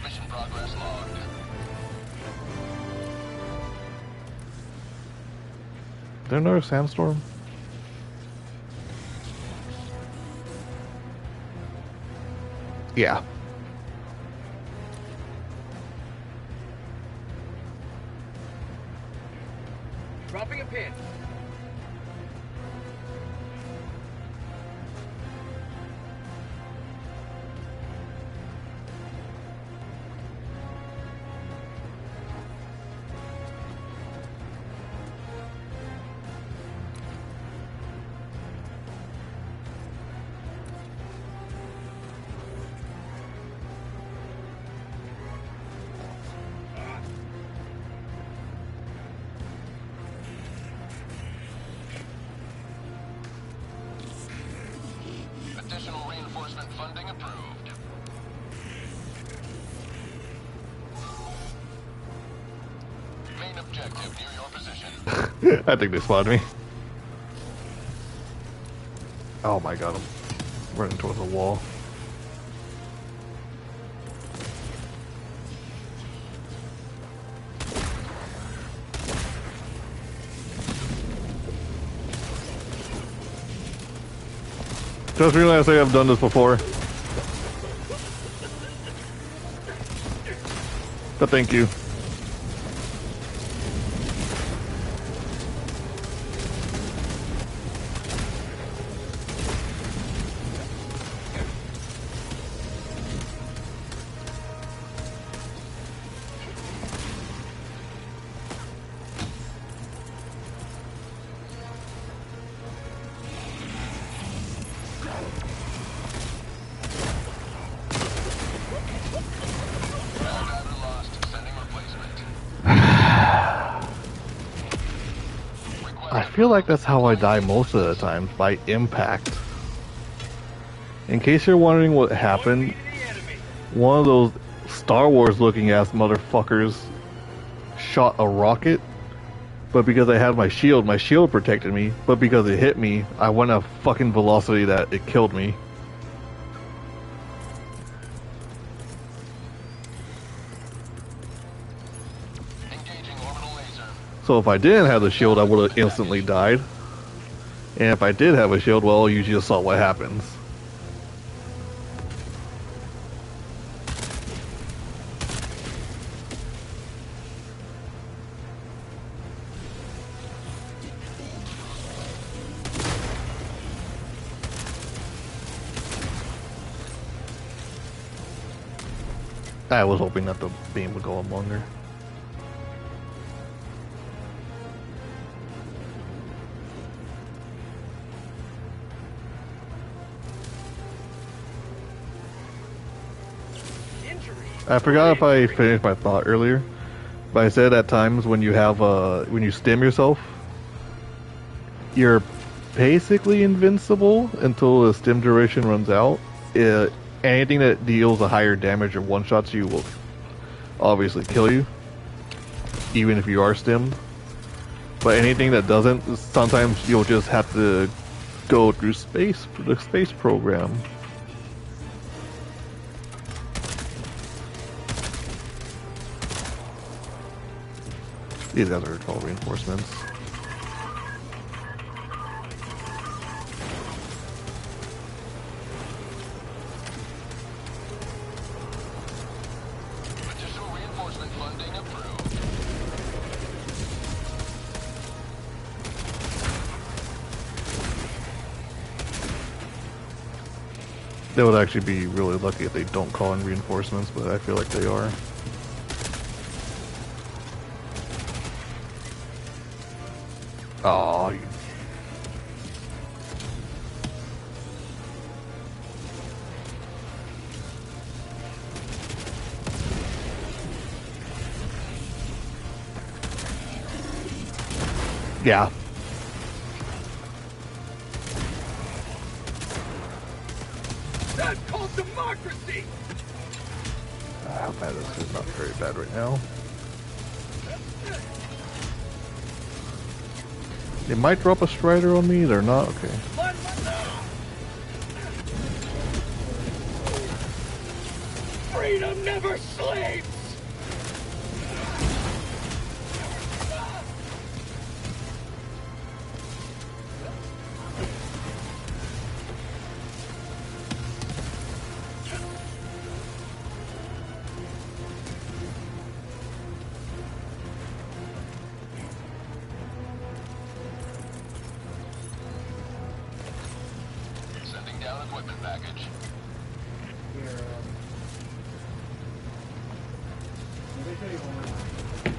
Mission progress logged. Is there another sandstorm? Yeah. Dropping a pin. reinforcement funding approved. Main objective near your position. I think they spotted me. Oh my god, I'm running towards the wall. Just realized I've done this before. But thank you. I feel like that's how I die most of the time, by impact. In case you're wondering what happened, one of those Star Wars looking ass motherfuckers shot a rocket, but because I had my shield protected me, but because it hit me, I went a fucking velocity that it killed me. So if I didn't have the shield, I would have instantly died. And if I did have a shield, well, you just saw what happens. I was hoping that the beam would go on longer. I forgot if I finished my thought earlier, but I said at times when you have when you stim yourself, you're basically invincible until the stim duration runs out. Anything that deals a higher damage or one-shots you will obviously kill you, even if you are stimmed. But anything that doesn't, sometimes you'll just have to go through the space program. These guys are all reinforcements. Additional reinforcement funding approved. They would actually be really lucky if they don't call in reinforcements, but I feel like they are. Oh, yeah. That's called democracy! How bad this is not very bad right now. They might drop a Strider on me, they're not? Okay. Freedom never sleeps! Sending down equipment package. Here, let me show you one more time.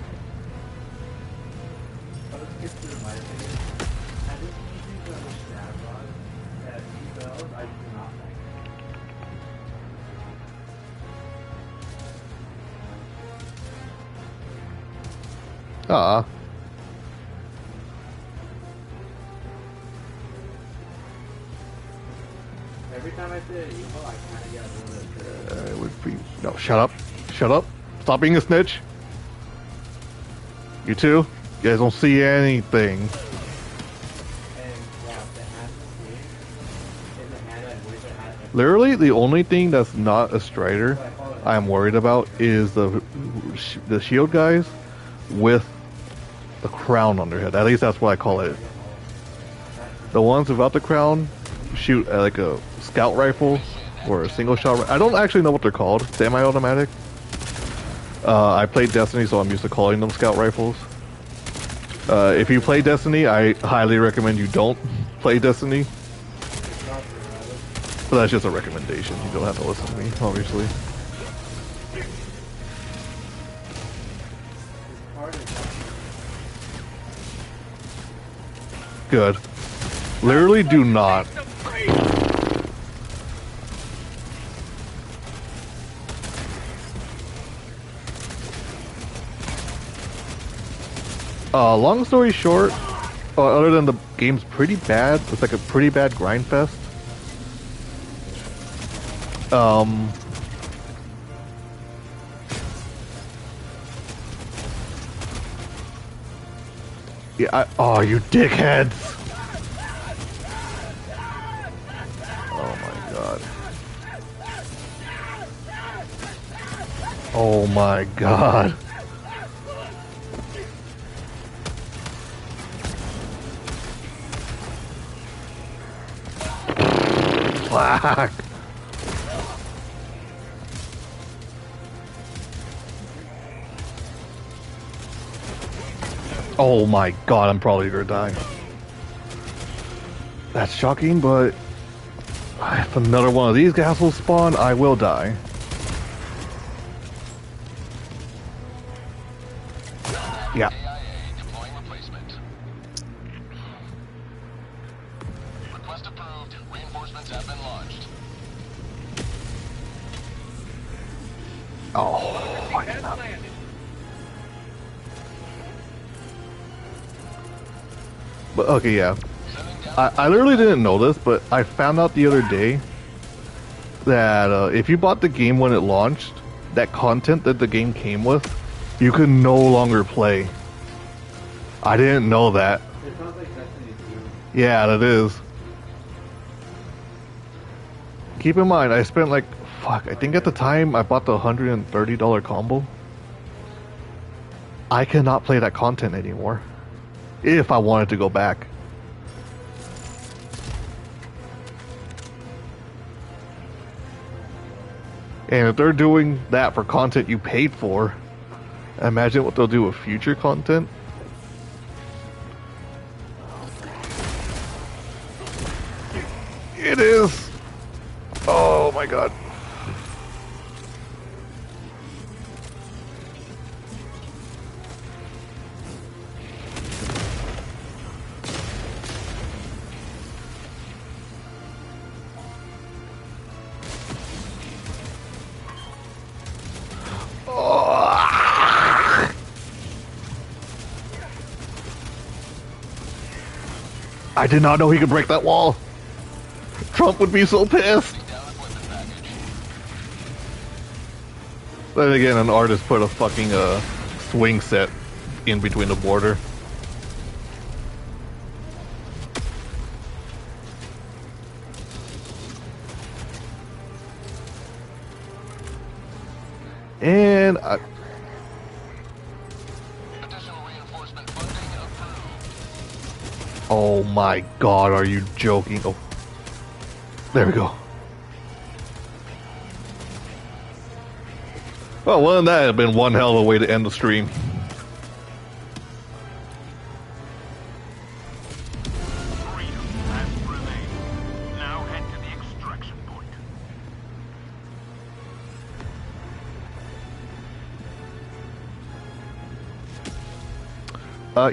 I'll just skip through my opinion. And it's easy to understand, Rod, that these bells I do not like. Ah. Every time I did evil, I kind of got a little bit. It would be no. Shut up! Shut up! Stop being a snitch. You two, you guys don't see anything. And yeah, the hand in the hand, I wish I had. Literally, the only thing that's not a Strider I'm worried about is the shield guys with the crown on their head. At least that's what I call it. The ones without the crown shoot like a scout rifle or a single shot. I don't actually know what they're called. Semi-automatic. I played Destiny, so I'm used to calling them scout rifles. If you play Destiny, I highly recommend you don't play Destiny. But that's just a recommendation. You don't have to listen to me, obviously. Good. Literally do not. Long story short, other than the game's pretty bad, it's like a pretty bad grind fest. Yeah, oh, you dickheads! Oh my god. Oh my god. Fuck. Oh my god, I'm probably gonna die. That's shocking, but if another one of these guys will spawn, I will die. Yeah. Deploying replacement. Request approved. Reinforcements have been launched. Oh, I did not. But okay, yeah. I literally didn't know this, but I found out the other day that if you bought the game when it launched, that content that the game came with, you could no longer play. I didn't know that. It sounds like Destiny 2. Yeah, that is. Keep in mind, I spent like, fuck, I think at the time I bought the $130 combo. I cannot play that content anymore. If I wanted to go back. And if they're doing that for content you paid for, imagine what they'll do with future content. It is. Oh my god. I did not know he could break that wall. Trump would be so pissed. Then again, an artist put a fucking swing set in between the border. And I... Oh my god, are you joking? Oh. There we go. Well, wouldn't that have been one hell of a way to end the stream? Freedom has prevailed. Now head to the extraction point.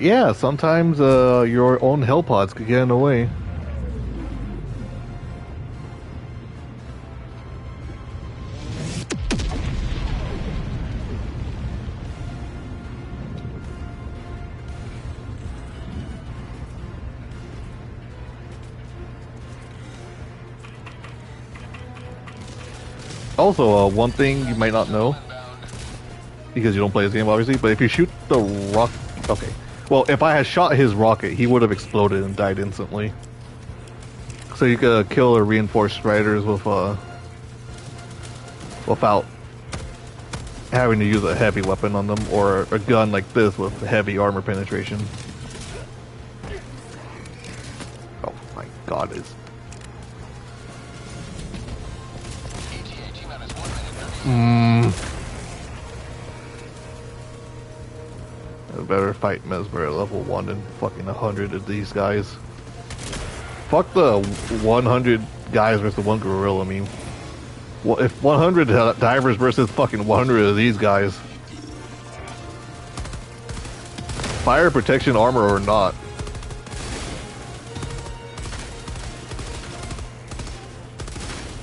Yeah, sometimes your own hell pods could get in the way. Also, one thing you might not know, because you don't play this game obviously, but if you shoot the rock... Okay. Well, if I had shot his rocket, he would have exploded and died instantly. So you could kill reinforced riders with, without having to use a heavy weapon on them, or a gun like this with heavy armor penetration. Oh my god, it's... I better fight Mesmer at level 1 than fucking 100 of these guys. Fuck the 100 guys versus one gorilla, I mean. Well, if 100 divers versus fucking 100 of these guys. Fire protection armor or not.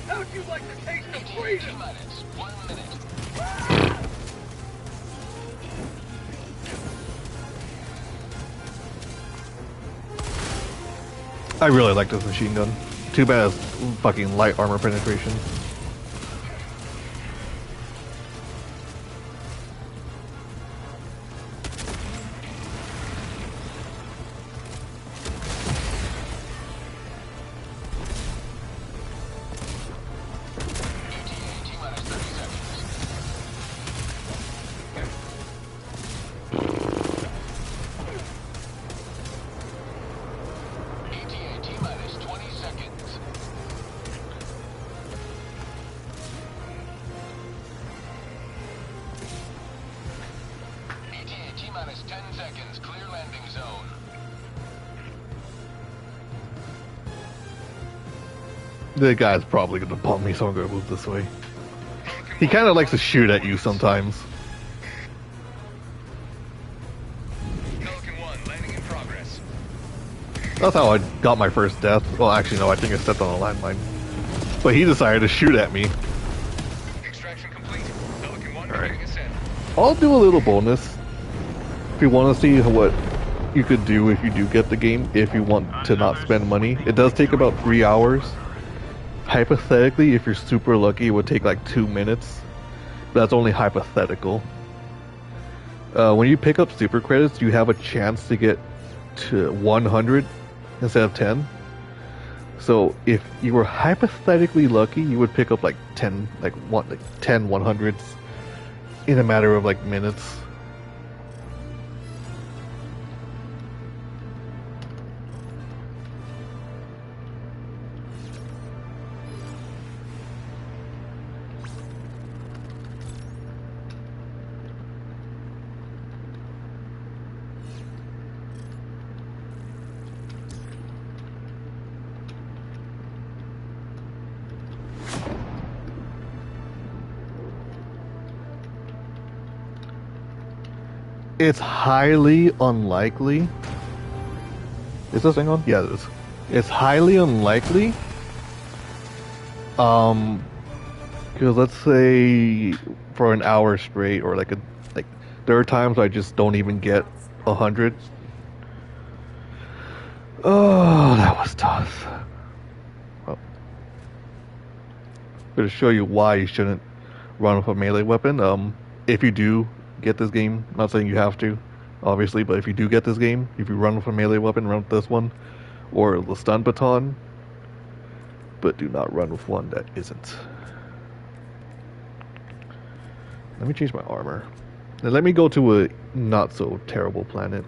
How'd you like the taste of freedom? I really like this machine gun. Too bad it's fucking light armor penetration. T-minus 10 seconds. Clear landing zone. The guy's probably gonna bump me, so I'm gonna move this way. He kind of likes to shoot at you sometimes. Pelican 1, landing in progress. That's how I got my first death. Well, actually, no, I think I stepped on a landmine. But he decided to shoot at me. Extraction complete. Pelican 1 Alright. beginning ascent. I'll do a little bonus. If you want to see what you could do if you do get the game, if you want to not spend money. It does take about 3 hours. Hypothetically, if you're super lucky, it would take like 2 minutes. That's only hypothetical. When you pick up super credits, you have a chance to get to 100 instead of 10. So if you were hypothetically lucky, you would pick up like 10 100s in a matter of like minutes. It's highly unlikely. Is this thing on? Yeah, it is. It's highly unlikely. Because let's say for an hour straight, or like there are times I just don't even get 100. Oh, that was tough. Well, I'm gonna show you why you shouldn't run with a melee weapon. If you do get this game, not saying you have to, obviously, but if you do get this game, if you run with a melee weapon, run with this one, or the stun baton, but do not run with one that isn't. Let me change my armor. Now let me go to a not so terrible planet.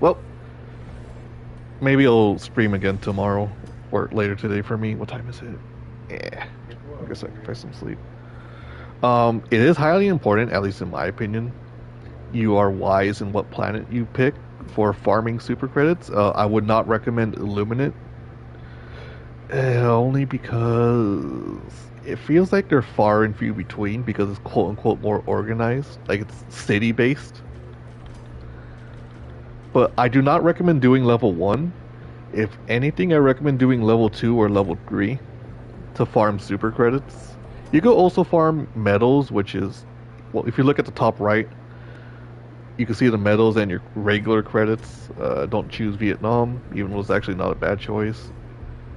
Well, maybe I'll stream again tomorrow or later today for me. What time is it? Yeah, I guess I can try some sleep. It is highly important, at least in my opinion. You are wise in what planet you pick for farming super credits. I would not recommend Illuminate. Only because it feels like they're far and few between, because it's quote unquote more organized. Like it's city based. But I do not recommend doing level 1. If anything, I recommend doing level 2 or level 3 to farm super credits. You could also farm medals, which is, well, if you look at the top right, you can see the medals and your regular credits. Don't choose Vietnam, even though it's actually not a bad choice.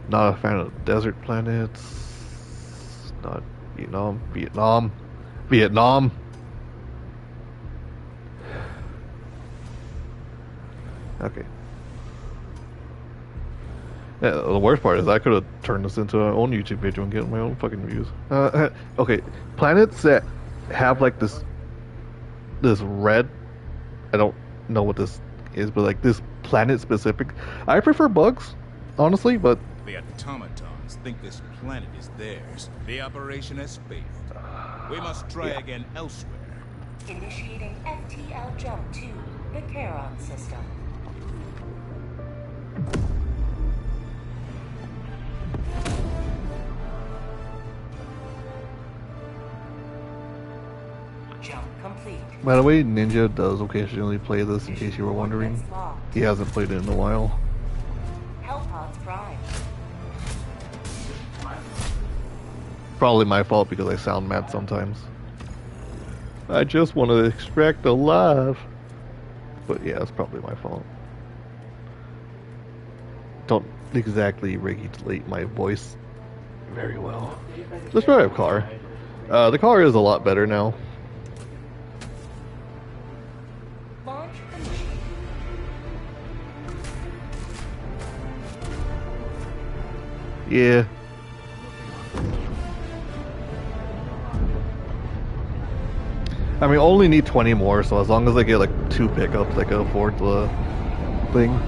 Not a fan of desert planets. Not Vietnam. Vietnam. Vietnam. Okay. Yeah, the worst part is I could have turned this into my own YouTube video and get my own fucking views. Okay, planets that have like this red. I don't know what this is, but like this planet specific. I prefer bugs, honestly, but The automatons think this planet is theirs. The operation has failed. We must try again elsewhere. Initiating FTL jump to the Charon system. Jump complete. by the way, Ninja does occasionally play this. In case you were wondering, Coordinates locked. he hasn't played it in a while. Hellpods prime. Probably my fault because I sound mad sometimes. I just want to extract alive. But yeah, it's probably my fault. Don't exactly regulate my voice very well. Let's drive a car. The car is a lot better now. Launch initiated. Yeah. I mean, only need 20 more, so as long as I get like 2 pickups, I can afford the thing.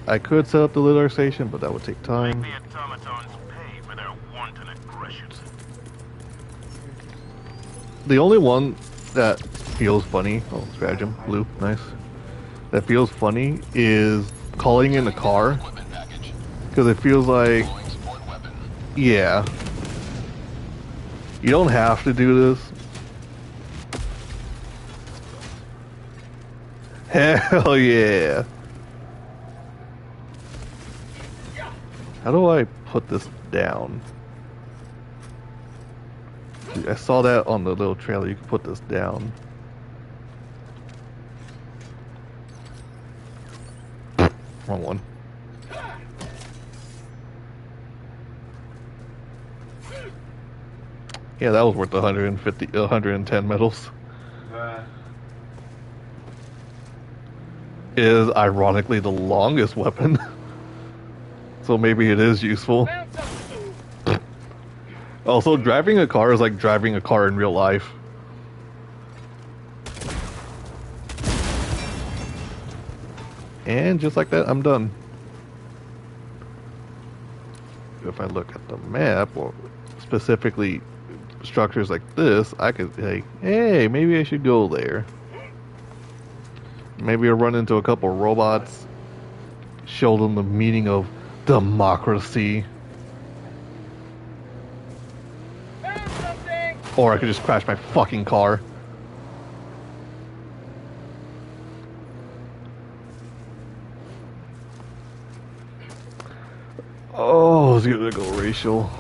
I could set up the lidar station, but that would take time. The automatons pay for their wanton aggression. The only one that feels funny, oh, stratagem, blue, nice. That feels funny is calling in a car, Equipment package. because it feels like, Deploying support weapon. yeah, you don't have to do this. Hell yeah. How do I put this down? I saw that on the little trailer. You can put this down. Wrong one. Yeah, that was worth 110 medals. Is ironically the longest weapon. So maybe it is useful. Also, driving a car is like driving a car in real life. And just like that, I'm done. If I look at the map, or specifically structures like this, I could say, hey, maybe I should go there. Maybe I'll run into a couple robots, show them the meaning of democracy. Found something! Or I could just crash my fucking car. Oh, it's gonna go racial.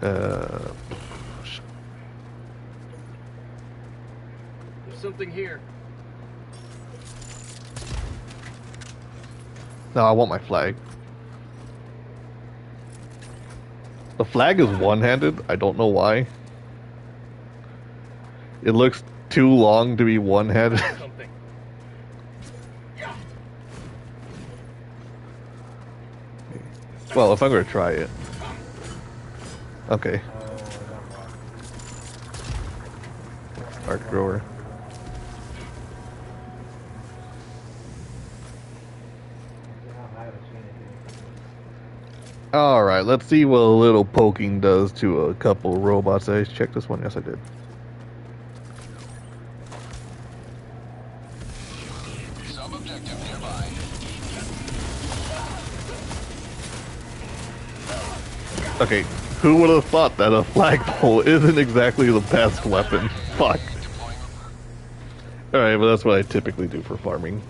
There's something here. No, I want my flag. The flag is one-handed. I don't know why. It looks too long to be one-handed. Something. Well, if I'm gonna try it. Okay. Arc thrower. Alright, let's see what a little poking does to a couple robots. I checked this one. Yes, I did. Sub-objective nearby. Okay, Who would have thought that a flagpole isn't exactly the best weapon? Fuck. Alright, but that's what I typically do for farming.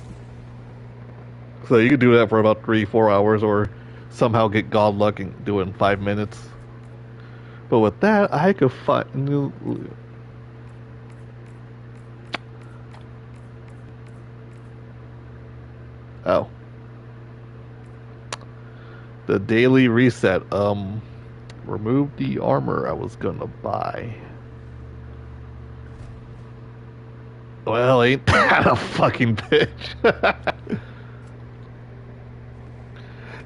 So you could do that for about 3-4 hours, or somehow get god luck and do it in 5 minutes. But with that, I could find... Oh. The daily reset. Remove the armor I was gonna buy. Well, ain't that a fucking bitch?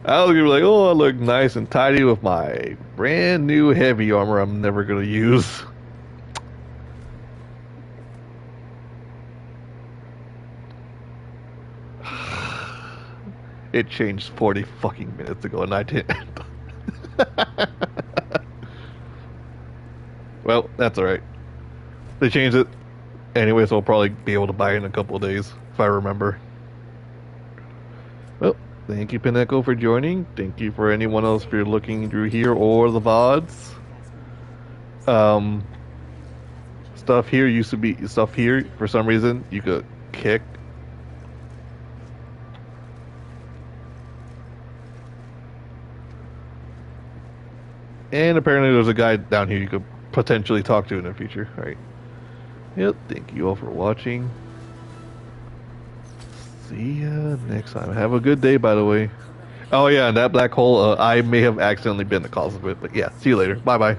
I was gonna be like, oh, I look nice and tidy with my brand new heavy armor I'm never gonna use. It changed 40 fucking minutes ago and I didn't. Well, that's alright. They changed it. Anyway, so I'll probably be able to buy it in a couple of days, if I remember. Well, thank you, Pinnacle, for joining. Thank you for anyone else if you're looking through here or the VODs. Stuff here used to be... Stuff here, for some reason, you could kick. And apparently there's a guy down here you could potentially talk to in the future. Alright. Yep, thank you all for watching. See ya next time. Have a good day, by the way. Oh yeah, and that black hole, I may have accidentally been the cause of it. But yeah, see you later. Bye-bye.